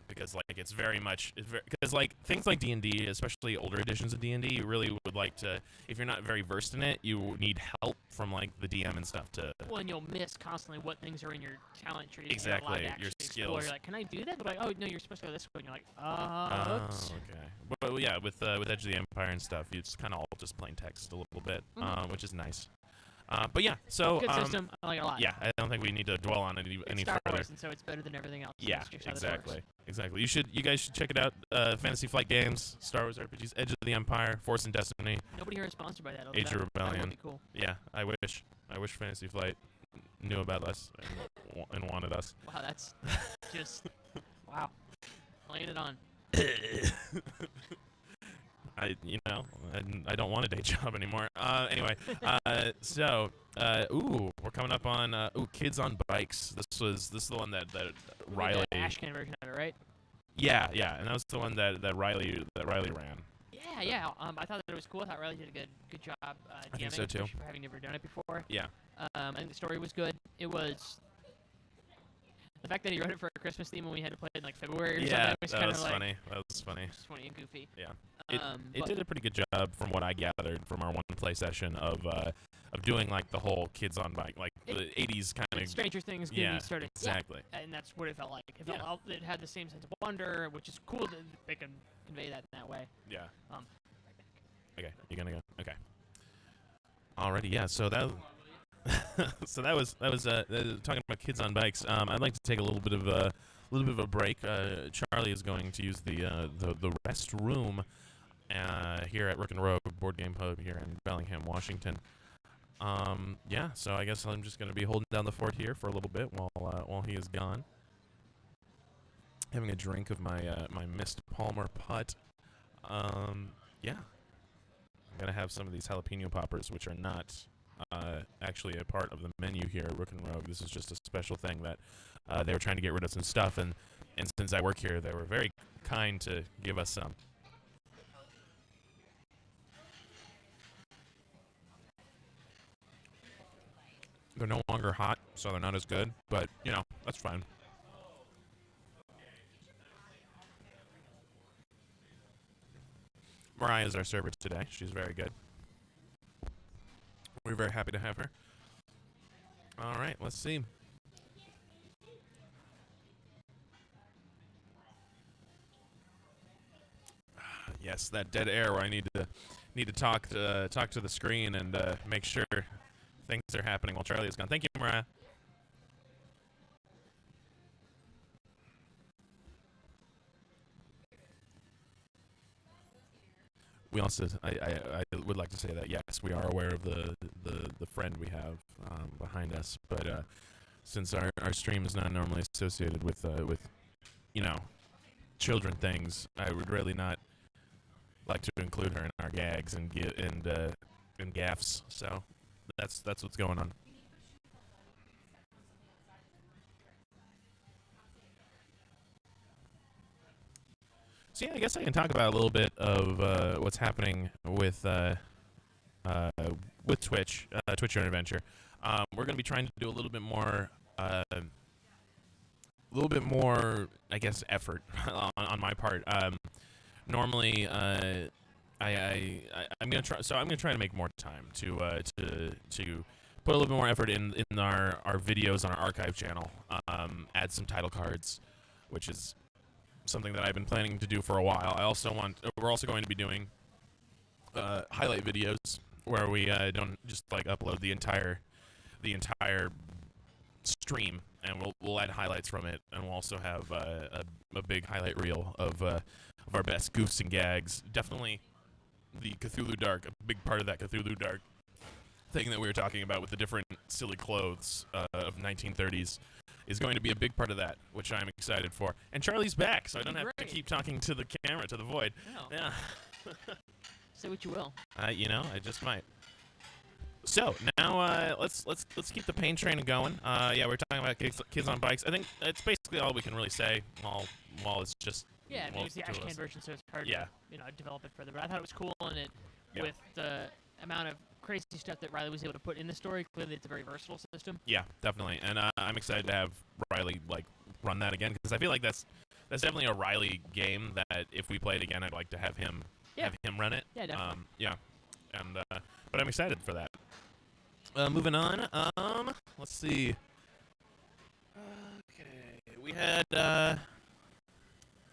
because like it's very much because like things like D&D, especially older editions of D&D, you really would like to, if you're not very versed in it, you need help from like the DM and stuff to. Well, and you'll miss constantly what things are in your talent tree. Exactly, You're allowed to your actually skills. explore. You're like, can I do that? They're like, oh no, you're supposed to go this way. And you're like, oops. Okay. But yeah, with Edge of the Empire and stuff, it's kind of all just plain text a little bit, which is nice. But yeah, so Good system. I like it a lot. yeah, I don't think we need to dwell on it any Star further. Wars, and so it's better than everything else. Yeah, That's just how that works. exactly. You guys should check it out. Fantasy Flight Games, Star Wars RPGs, Edge of the Empire, Force and Destiny, Nobody here is sponsored by that. Age of That Rebellion. would be cool. Yeah, I wish Fantasy Flight knew about us and wanted us. Wow, that's just wow. Laying it on. I don't want a day job anymore. Anyway, so we're coming up on Kids on Bikes. This is the one that Riley. The Ashcan version of it, right? Yeah, and that was the one that Riley ran. Yeah. I thought that it was cool. I thought Riley did a good job. I think DMing, so, too. especially for having never done it before. Yeah. I think the story was good. It was the fact that he wrote it for a Christmas theme when we had to play it in like February or something. Was that was like, funny. That was funny. Just funny and goofy. Yeah. It But did a pretty good job from what I gathered from our one play session of doing like the whole Kids on Bike, like the 80s kind of. Stranger Things. Yeah, started. exactly. Yeah, and that's what it felt like. It had the same sense of wonder, which is cool that they can convey that in that way. Yeah. Right back. Okay, you gonna go? Okay. Alrighty, yeah. So that was talking about Kids on Bikes. I'd like to take a little bit of a break. Charlie is going to use the restroom here at Rook and Rogue Board Game Pub here in Bellingham, Washington. Yeah. So I guess I'm just gonna be holding down the fort here for a little bit while he is gone. Having a drink of my my Mist Palmer putt. Yeah. I'm gonna have some of these jalapeno poppers, which are not actually a part of the menu here at Rook and Rogue. This is just a special thing that they were trying to get rid of some stuff, and since I work here, they were very kind to give us some. They're no longer hot, so they're not as good, but that's fine. Mariah is our server today. She's very good. We're very happy to have her. All right, let's see. Yes, that dead air where I need to talk to the screen and make sure things are happening while Charlie is gone. Thank you, Mariah. We also, I would like to say that yes, we are aware of the friend we have behind us, but since our stream is not normally associated with children things, I would really not like to include her in our gags and gaffs. So that's what's going on. So yeah, I guess I can talk about a little bit of what's happening with Twitch, Twitch Your Adventure. We're going to be trying to do a little bit more, I guess, effort on my part. Normally, I'm gonna try. So I'm gonna try to make more time to put a little bit more effort in our videos on our archive channel. Add some title cards, which is something that I've been planning to do for a while. We're also going to be doing highlight videos where we don't just like upload the entire stream, and we'll add highlights from it, and we'll also have a big highlight reel of our best goofs and gags. Definitely the Cthulhu Dark, a big part of that Cthulhu Dark thing that we were talking about with the different silly clothes of 1930s is going to be a big part of that, which I'm excited for. And Charlie's back, so I don't have to keep talking to the camera, to the void. No. Yeah. Say what you will. I just might. So now let's keep the pain train going. Yeah, we're talking about kids on bikes. I think it's basically all we can really say while it's just yeah. I mean, it's the Ashcan version, so it's hard to develop it further. But I thought it was cool, and with the amount of crazy stuff that Riley was able to put in the story, clearly it's a very versatile system. Yeah, definitely, and I'm excited to have Riley run that again because I feel like that's definitely a Riley game that if we play it again, I'd like to have him run it. Yeah, definitely. And but I'm excited for that. Moving on. Let's see. Okay, we had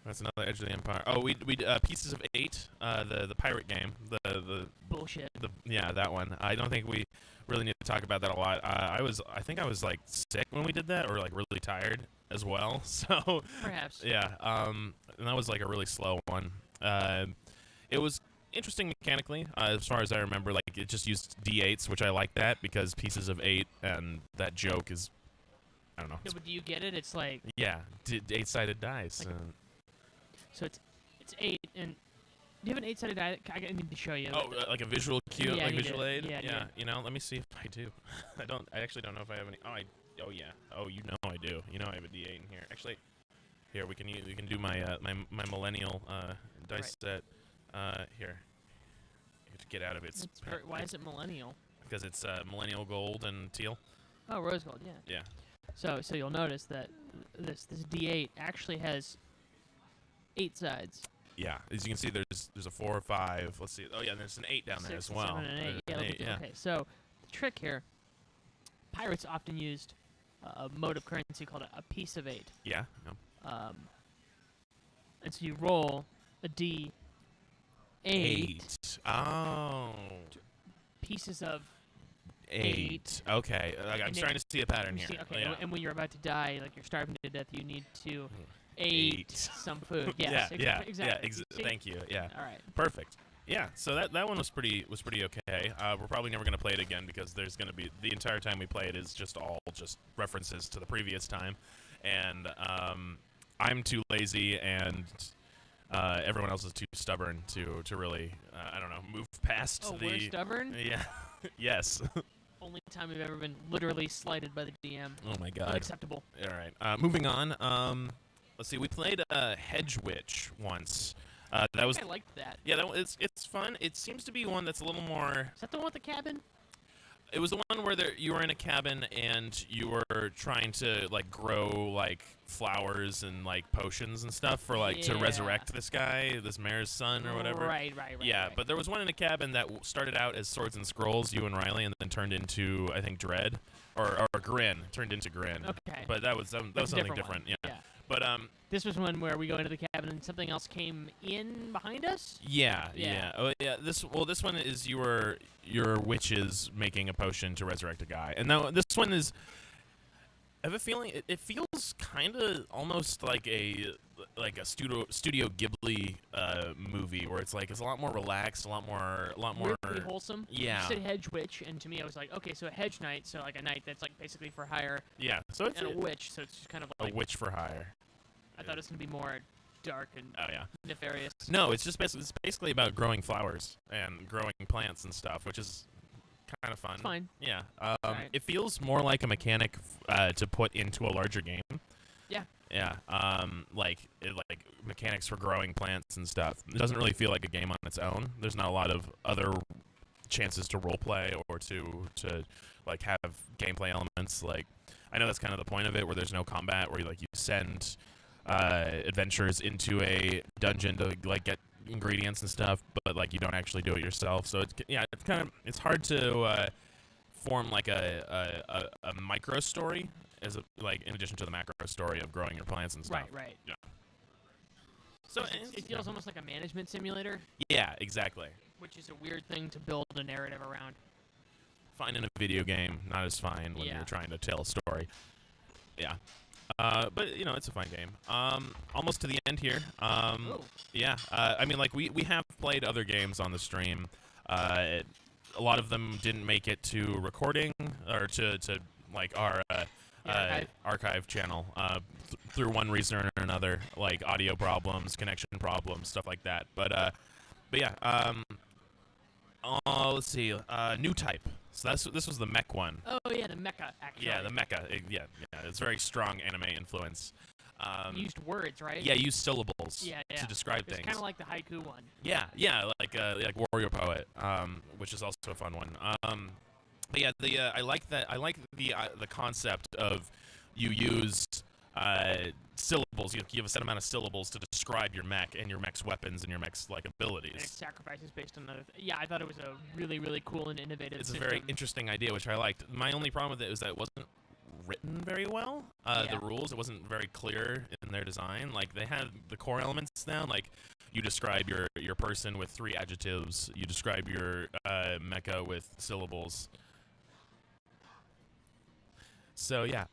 that's another Edge of the Empire. Oh, we Pieces of 8, the pirate game. The bullshit. That one. I don't think we really need to talk about that a lot. I think I was like sick when we did that, or like really tired as well. So perhaps. Yeah. And that was like a really slow one. It was interesting mechanically, as far as I remember. Like it just used D8s, which I like that because Pieces of 8 and that joke is, I don't know. No, but do you get it? It's like 8-sided dice. Like so it's 8, and do you have an 8-sided die? I need to show you. Oh, like a visual cue, yeah, like visual aid. Yeah. Let me see if I do. I actually don't know if I have any. Oh yeah. Oh, I do. I have a D8 in here. Actually, here we can do my my millennial dice set. Here. You have to get out of it. Why is it millennial? Because it's millennial gold and teal. Oh, rose gold. Yeah. Yeah. So you'll notice that this D8 actually has 8 sides. Yeah, as you can see, there's a 4 or 5. Let's see. Oh yeah, and there's an 8 down there as well. 7, and 8. An 8, yeah. Okay, so the trick here, pirates often used a mode of currency called a piece of 8. Yeah. And so you roll a D8. 8. Oh. Pieces of 8. Okay, I'm starting to see a pattern here. Okay, yeah. and when you're about to die, like you're starving to death, you need to eat some food. Yes, exactly. Thank you. Yeah. All right. Perfect. Yeah. So that one was pretty okay. We're probably never gonna play it again because there's gonna be the entire time we play it is just all references to the previous time, and I'm too lazy and everyone else is too stubborn to really I don't know, move past the. We're stubborn? Yeah. Yes. Only time we've ever been literally slighted by the DM. Oh my god. Unacceptable. All right. Moving on. Let's see. We played Hedge Witch once. That was. I liked that. Yeah, it's fun. It seems to be one that's a little more. Is that the one with the cabin? It was the one where you were in a cabin and you were trying to grow flowers and potions and stuff for to resurrect this guy, this mayor's son or whatever. Right. Yeah, right. But there was one in a cabin that started out as Swords and Scrolls, you and Riley, and then turned into I think Dread. or Grin turned into Grin. Okay. But that was something different. One. Yeah. But this was one where we go into the cabin and something else came in behind us. Yeah. Oh yeah. This one is your witches making a potion to resurrect a guy, and now this one is. I have a feeling it feels kind of almost like a Studio Ghibli movie where it's a lot more relaxed, a lot more really wholesome. Yeah. You said hedge witch, and to me I was like, okay, so a hedge knight, so like a knight that's like basically for hire. Yeah. So it's and a witch, so it's just kind of like a witch for hire. I thought it was gonna be more dark and nefarious. No, it's basically about growing flowers and growing plants and stuff, which is kind of fun. It's fine. Yeah. Right. It feels more like a mechanic to put into a larger game. Yeah. Yeah. Like mechanics for growing plants and stuff. It doesn't really feel like a game on its own. There's not a lot of other chances to role play or to like have gameplay elements. Like I know that's kind of the point of it, where there's no combat, where you send adventurers into a dungeon to get ingredients and stuff, but you don't actually do it yourself. So it's hard to form a micro story as in addition to the macro story of growing your plants and stuff. Right. Yeah. So it feels almost like a management simulator. Yeah, exactly. Which is a weird thing to build a narrative around. Fine in a video game, not as fine when you're trying to tell a story. Yeah. But it's a fun game. Almost to the end here. Yeah. I mean, we have played other games on the stream. A lot of them didn't make it to recording or to our archive channel through one reason or another, like audio problems, connection problems, stuff like that. But yeah. Let's see. New type. So this was the mech one. Oh yeah, the mecha actually. Yeah, the mecha. Yeah. It's very strong anime influence. Used words, right? Yeah, used syllables to describe things. It's kind of like the haiku one. Yeah, like Warrior Poet, which is also a fun one. But yeah, I like that. I like the concept of you use syllables. You have a set amount of syllables to describe your mech and your mech's weapons and your mech's abilities. And it sacrifices based on other. Yeah, I thought it was a really, really cool and innovative. It's system. a very interesting idea, which I liked. My only problem with it is that it wasn't written very well. The rules, it wasn't very clear in their design. They had the core elements down. You describe your person with 3 adjectives. You describe your mecha with syllables. So yeah.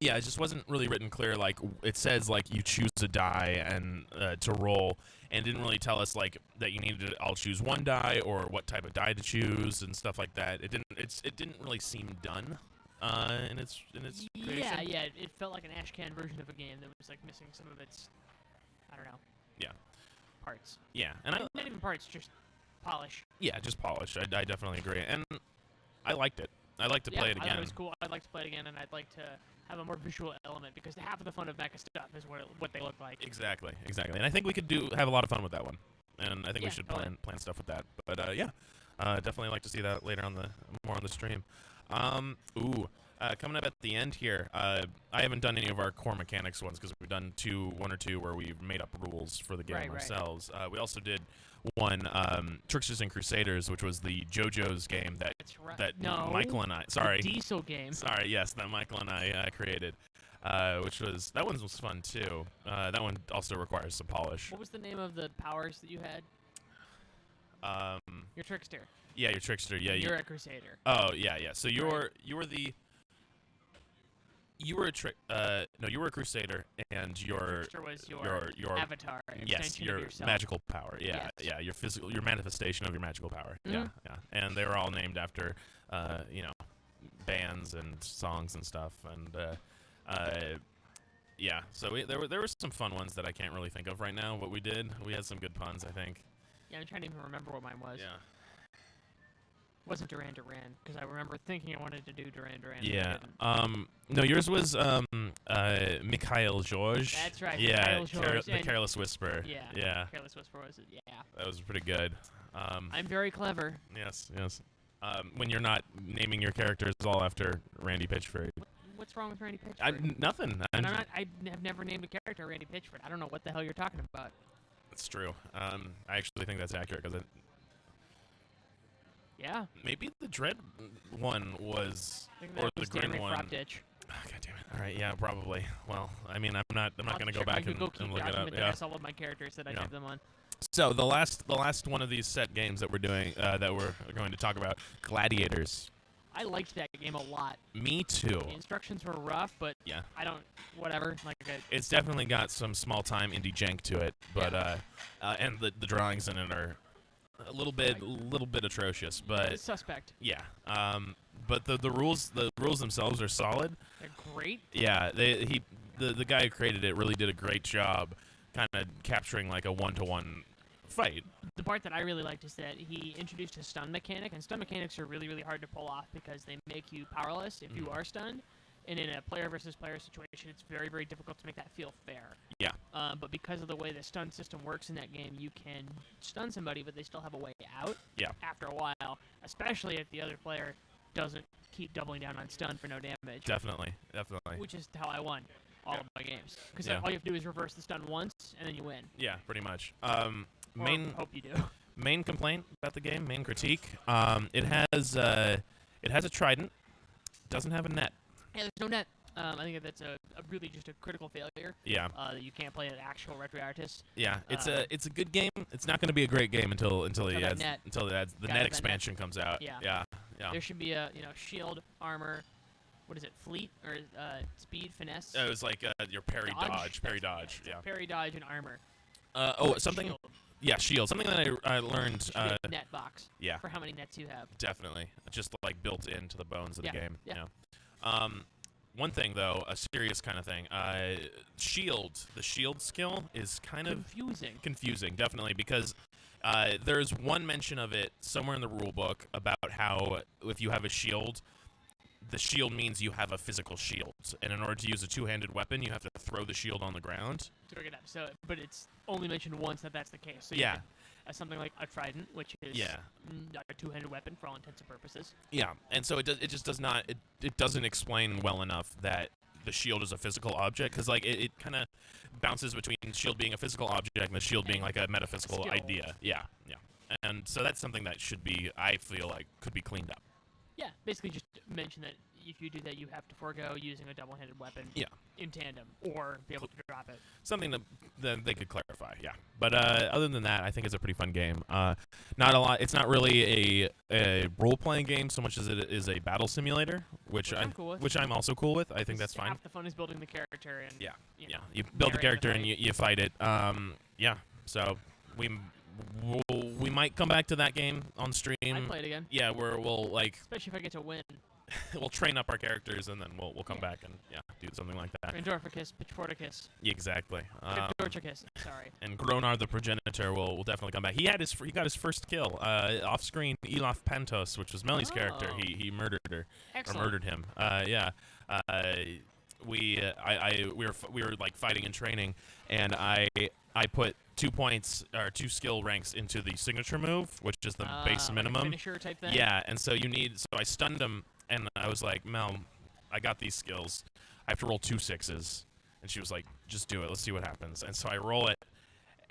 Yeah, it just wasn't really written clear. It says you choose a die and to roll, and didn't really tell us that you needed to all choose one die or what type of die to choose and stuff like that. It didn't really seem done in its creation. Yeah. It felt like an ashcan version of a game that was missing some of its, I don't know. Yeah. Parts. Yeah, and not even parts, just polish. Yeah, just polish. I definitely agree, and I liked it. I'd like to play it again. I thought it was cool. I'd like to play it again, and I'd like to have a more visual element, because half of the fun of mecha stuff is what they look like. Exactly. And I think we could have a lot of fun with that one, and I think we should plan stuff with that. But definitely like to see that later more on the stream. Coming up at the end here, I haven't done any of our core mechanics ones because we've done one or two where we've made up rules for the game ourselves. We also did one, Tricksters and Crusaders, which was the JoJo's game that Michael and I, the Diesel game. Sorry, yes, that Michael and I created, that one was fun too. That one also requires some polish. What was the name of the powers that you had? Your Trickster. Yeah, your Trickster. Yeah, you're a Crusader. Oh yeah. So you were a Crusader, and your Trickster was your avatar. Yes, your magical power. Yeah, your manifestation of your magical power. Mm-hmm. Yeah. And they were all named after, bands and songs and stuff, and yeah. So there were some fun ones that I can't really think of right now. But we had some good puns, I think. Yeah, I'm trying to even remember what mine was. Yeah. It wasn't Duran Duran, because I remember thinking I wanted to do Duran Duran. Yeah. No, yours was Mikhail George. That's right. Yeah. Mikhail George. The Careless Whisper. Yeah. Careless Whisper was it? Yeah. That was pretty good. I'm very clever. Yes. When you're not naming your characters all after Randy Pitchford. What's wrong with Randy Pitchford? Nothing. I have never named a character Randy Pitchford. I don't know what the hell you're talking about. That's true. I actually think that's accurate because Yeah. Maybe the Dread one was, I think or that the was Green Danny one. Fropditch. Oh, God damn it! All right, yeah, probably. Well, I mean, I'm not I'll gonna go check back my and Google look it up. document that Yeah. has all of my characters that I Yeah. have them on. So the last one of these set games that we're doing, that we're going to talk about, Gladiators. I liked that game a lot. Me too. The instructions were rough, but Yeah. I don't. Whatever. Like It's definitely got some small time indie jank to it, but and the drawings in it are a little bit atrocious, but it's suspect. yeah. But the rules themselves are solid. They're great. Yeah, the guy who created it really did a great job, kind of capturing like a 1-to-1 fight. The part that I really liked is that he introduced a stun mechanic, and stun mechanics are really, really hard to pull off because they make you powerless if you are stunned. And in a player versus player situation, it's very, very difficult to make that feel fair. Yeah. But because of the way the stun system works in that game, you can stun somebody, but they still have a way out. Yeah. After a while, especially if the other player doesn't keep doubling down on stun for no damage. Definitely. Which is how I won all of my games. Because Yeah. all you have to do is reverse the stun once, and then you win. Yeah, pretty much. Or hope you do. Main complaint about the game, main critique. It has a trident, doesn't have a net. Yeah, there's no net. I think that's a really just a critical failure. Yeah. That you can't play an actual retro artist. Yeah, it's a good game. It's not going to be a great game until Until the that net. net expansion comes out. Yeah. Yeah. There should be a shield, armor, what is it, fleet or speed, finesse. It was like your parry dodge. Yeah. Parry dodge and armor. Something. Shield. Yeah, shield. Something that I learned. Should be a net box. Yeah. For how many nets you have. Definitely, just like built into the bones of the game. Yeah. One thing though, a serious kind of thing. Shield. The shield skill is kind of confusing, definitely, because there's one mention of it somewhere in the rule book about how if you have a shield, the shield means you have a physical shield, and in order to use a two-handed weapon, you have to throw the shield on the ground. To pick it up. So, but it's only mentioned once that that's the case. So Yeah. Something like a trident, which is Yeah. A two-handed weapon for all intents and purposes. Yeah, and so it just does not. It doesn't explain well enough that the shield is a physical object, because like it kind of bounces between shield being a physical object and the shield being like a metaphysical idea. Yeah. And so that's something that should be, I feel like, could be cleaned up. Yeah, basically just mention that if you do that, you have to forego using a double-handed weapon. Yeah. In tandem, or be able to drop it. Something that they could clarify, yeah. But other than that, I think it's a pretty fun game. Not a lot. It's not really a role-playing game so much as it is a battle simulator, which I'm also cool with. I think that's fine. Half the fun is building the character and You build the character and you fight it. Yeah. So we might come back to that game on stream. I'd play it again. Yeah, where we'll like. Especially if I get to win. We'll train up our characters and then we'll come back and do something like that. Endorphicus, Pitchforticus. Exactly. Dorchicus, sorry. And Gronar the Progenitor will definitely come back. He got his first kill off screen. Elaf Pantos, which was Melly's character. He murdered her. Excellent. Or murdered him. We were like fighting and training, and I put 2 points or 2 skill ranks into the signature move, which is the base minimum. Like a finisher type thing. Yeah, and so I stunned him, and I was like, Mel, I got these skills. I have to roll 2 6s, and she was like, just do it. Let's see what happens. And so I roll it,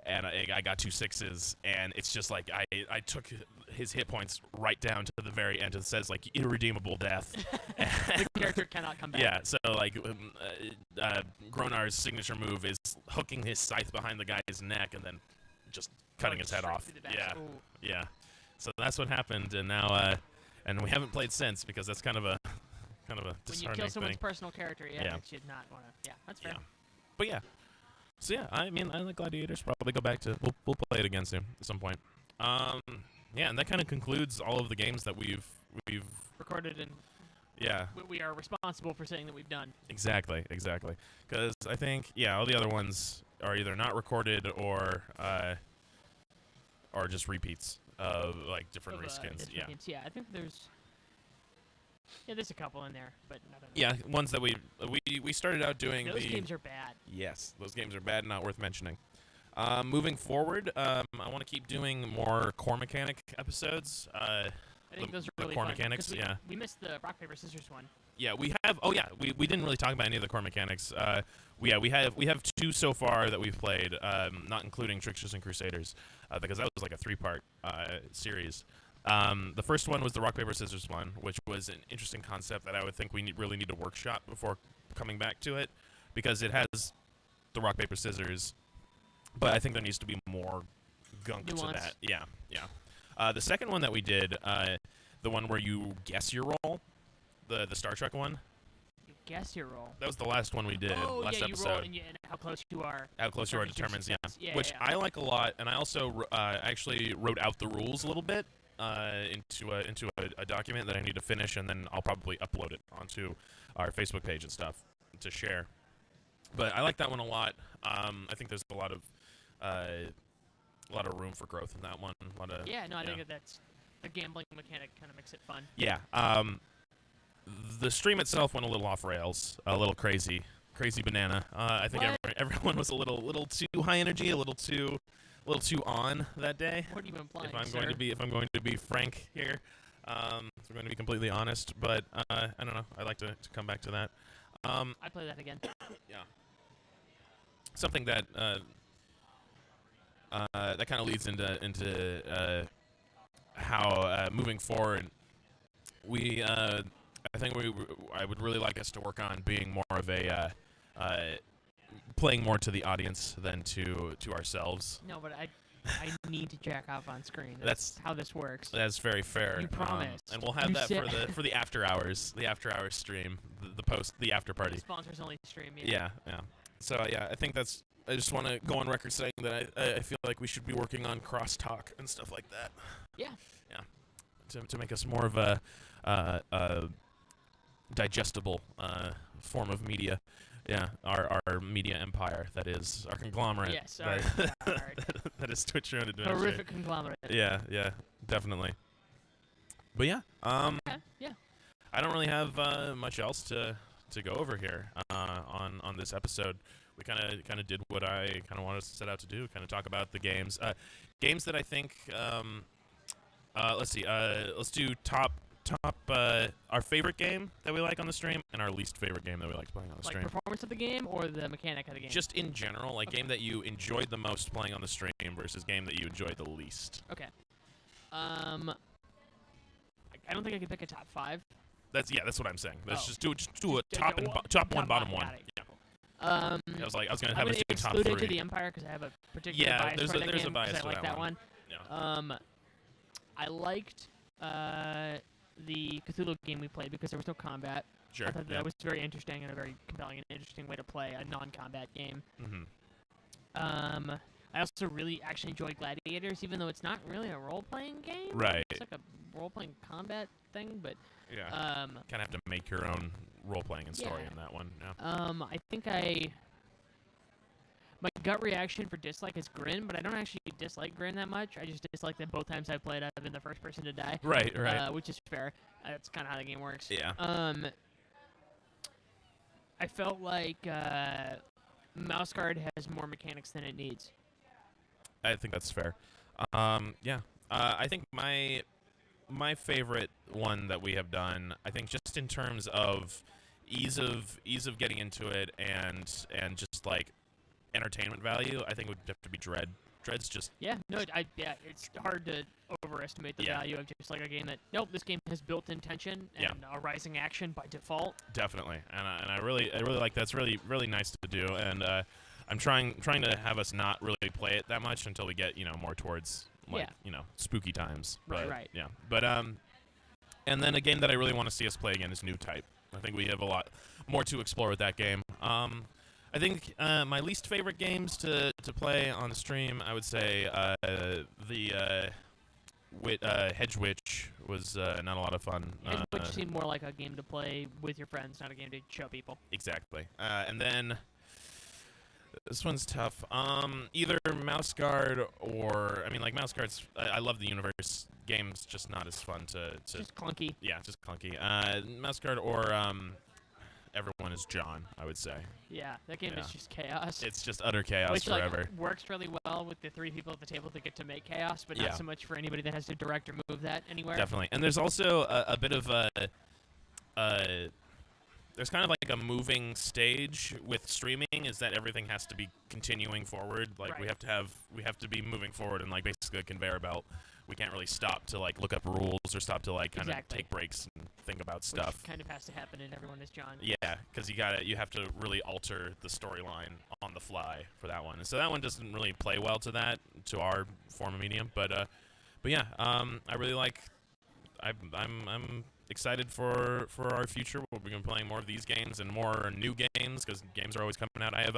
and I got 2 6s, and it's just like I took his hit points right down to the very end. It says like irredeemable death. The character cannot come back. Yeah, so like Gronar's signature move is hooking his scythe behind the guy's neck and then just cutting his head off. Yeah. So that's what happened, and now and we haven't played since because that's kind of a disheartening when you kill someone's thing. personal character, that should not want to. Yeah, that's fair. Yeah. But yeah. So yeah, I mean, I like Gladiators. Probably go back to. We'll play it again soon at some point. Yeah, and that kind of concludes all of the games that we've recorded and. Yeah. We are responsible for saying that we've done. Exactly. Because I think all the other ones are either not recorded or just repeats of like different reskins. Yeah, I think there's. Yeah, there's a couple in there, but not enough. Yeah, ones that we started out doing. Those games are bad. Yes, those games are bad, not worth mentioning. Moving forward, I want to keep doing more core mechanic episodes. I think those are really core fun, mechanics. We missed the rock paper scissors one. Yeah, we have. Oh yeah, we didn't really talk about any of the core mechanics. We have 2 so far that we've played, not including Tricksters and Crusaders, because that was like a 3-part series. The first one was the rock paper scissors one, which was an interesting concept that I would think we really need to workshop before coming back to it, because it has the rock paper scissors, but I think there needs to be more gunk to that. Yeah, yeah. The second one that we did, the one where you guess your roll, the Star Trek one. You guess your roll. That was the last one we did. Last you episode. roll and how close you are. How close you are determines, yeah. Which yeah. I like a lot, and I also actually wrote out the rules a little bit into a document that I need to finish, and then I'll probably upload it onto our Facebook page and stuff to share. But I like that one a lot. I think there's a lot of room for growth in that one. I think that's a gambling mechanic kind of makes it fun. Yeah. The stream itself went a little off rails, a little crazy banana. I think everyone was a little too high energy, a little too on that day. What are you implying, if I'm going to be frank here, if I'm going to be completely honest, but I don't know. I'd like to come back to that. I'd play that again. Yeah. Something that that kind of leads into how moving forward, I think I would really like us to work on being more of a playing more to the audience than to ourselves. No, but I need to jack off on screen. That's how this works. That's very fair. You promised. And we'll have that for the after hours, stream, the after party. Sponsors only stream. Yeah. So I think that's. I just want to go on record saying that I feel like we should be working on crosstalk and stuff like that. Yeah. To make us more of a digestible form of media. Yeah, our media empire, that is, our conglomerate. Yes, that is Twitch Your Own Adventure. Horrific conglomerate. Yeah, definitely. But yeah, yeah. I don't really have much else to go over here on this episode. We kind of did what I kind of wanted us to set out to do, kind of talk about the games. Games that I think, let's see, let's do top our favorite game that we like on the stream and our least favorite game that we like playing on the stream. Like performance of the game or the mechanic of the game? Just in general, like game that you enjoyed the most playing on the stream versus game that you enjoyed the least. Okay. I don't think I can pick a top 5. That's what I'm saying. Let's just do a top one, bottom one. Yeah. I was gonna have us do top 3. I'm to the Empire because I have a particular bias for that game. A bias I like that one. Yeah. I liked the Cthulhu game we played because there was no combat. Sure. I thought that was very interesting and a very compelling and interesting way to play a non-combat game. Mm-hmm. I also really actually enjoyed Gladiators, even though it's not really a role-playing game. Right. It's like a role-playing combat thing, but yeah. Kind of have to make your own role-playing and story in that one. Yeah. I think my gut reaction for dislike is Grin, but I don't actually dislike Grin that much. I just dislike that both times I played, I've been the first person to die. Right. Which is fair. That's kind of how the game works. Yeah. I felt like Mouse Guard has more mechanics than it needs. I think that's fair. Yeah. I think my favorite one that we have done, I think just in terms of ease of getting into it and just like entertainment value, I think would have to be Dread. Dread's just it's hard to overestimate the value of just like a game that this game has built-in tension and a rising action by default. Definitely, and I really like that's really nice to do, and I'm trying to have us not really play it that much until we get more towards spooky times. But, right. Yeah, but and then a game that I really want to see us play again is New Type. I think we have a lot more to explore with that game. I think my least favorite games to play on the stream, I would say the Hedge Witch was not a lot of fun. Hedge Witch seemed more like a game to play with your friends, not a game to show people. Exactly. And then this one's tough. Either Mouse Guard or Mouse Guard's. I love the universe. Game's just not as fun to. Just clunky. Yeah, just clunky. Mouse Guard or Everyone is John, I would say. Yeah, that game is just chaos. It's just utter chaos Which, forever. Like, works really well with the 3 people at the table that get to make chaos, but not so much for anybody that has to direct or move that anywhere. Definitely. And there's also a bit of there's kind of like a moving stage with streaming, is that everything has to be continuing forward. Like we have to be moving forward in like basically a conveyor belt we can't really stop to like look up rules or stop to like kind of Exactly. take breaks and think about stuff. Which kind of has to happen in Everyone is John. Yeah, because you have to really alter the storyline on the fly for that one. And so that one doesn't really play well to our form of medium. But yeah, I really like. I'm excited for our future. We'll be playing more of these games and more new games because games are always coming out. I have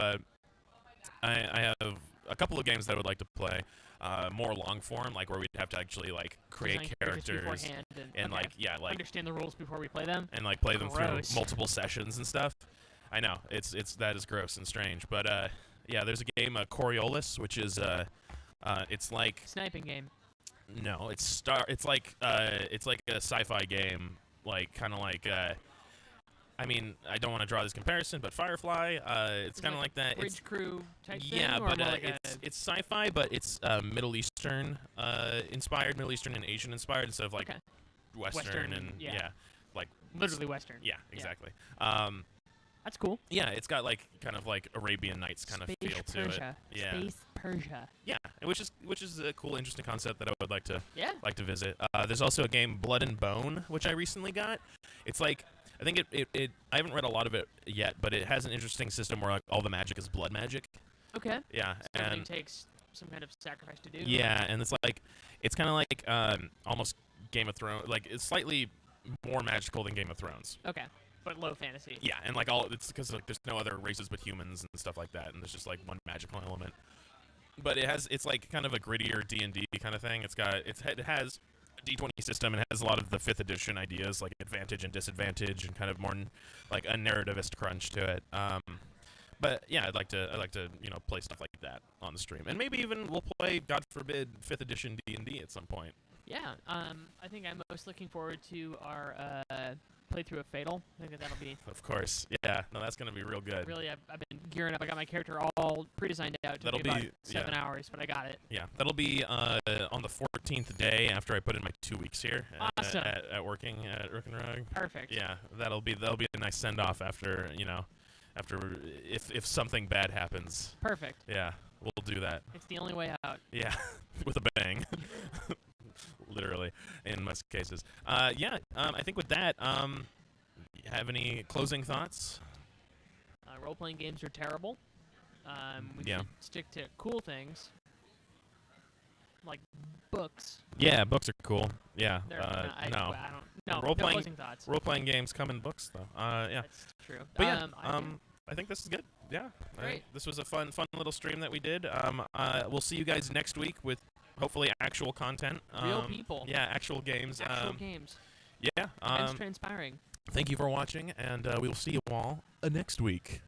a couple of games that I would like to play. More long form, like where we'd have to actually like create Design characters beforehand and okay. like understand the rules before we play them. and like play them Gross. through multiple sessions and stuff. I know it's that is gross and strange, but yeah, there's a game Coriolis, which is it's like Sniping game. no, it's like a sci-fi game, like kind of like I mean, I don't want to draw this comparison, but Firefly, it's kind of like that. Bridge It's Crew type yeah, thing? Or but more like it's sci-fi, but it's Middle Eastern inspired, Middle Eastern and Asian inspired instead of like okay. Western and yeah. like Literally Western. yeah, exactly. That's cool. Yeah, it's got like kind of like Arabian Nights kind of Space feel to Persia. it. Yeah, Space Persia. yeah, which is a cool, interesting concept that I would like to Yeah. visit. There's also a game Blood and Bone, which I recently got. It's like I think it I haven't read a lot of it yet, but it has an interesting system where like, all the magic is blood magic. Okay. Yeah, So everything and takes some kind of sacrifice to do. yeah, and it's kind of like almost Game of Thrones, like it's slightly more magical than Game of Thrones. Okay. But low fantasy. Yeah, and like it's because like there's no other races but humans and stuff like that, and there's just like one magical element. But it's like kind of a grittier D&D kind of thing. It has a D20 system and it has a lot of the 5th edition ideas like advantage and disadvantage and kind of more like a narrativist crunch to it. But yeah, I'd like to play stuff like that on the stream, and maybe even we'll play, God forbid, 5th edition D&D at some point. Yeah. I think I'm most looking forward to our playthrough of Fatal. I think that'll be. Of course, yeah. No, that's gonna be real good. Really, I've been gearing up. I got my character all pre-designed out. That'll Took me be about 7 hours, but I got it. Yeah, that'll be on the 14th day after I put in my 2 weeks here Awesome. at working at Rook and Rug. Perfect. Yeah, that'll be a nice send off after if something bad happens. Perfect. Yeah, we'll do that. It's the only way out. Yeah, with a bang. Literally, in most cases. Yeah, I think with that, have any closing thoughts? Role-playing games are terrible. We Yeah. should stick to cool things, like books. Yeah, books are cool. Yeah, They're no. I don't. No, Role-playing- no closing thoughts. Role-playing games come in books, though. Yeah. That's true. But yeah, I I think this is good. Yeah. Great. This was a fun little stream that we did. We'll see you guys next week with hopefully actual content. Real people. Yeah, actual games. Actual games. Yeah. Events transpiring. Thank you for watching, and we will see you all next week.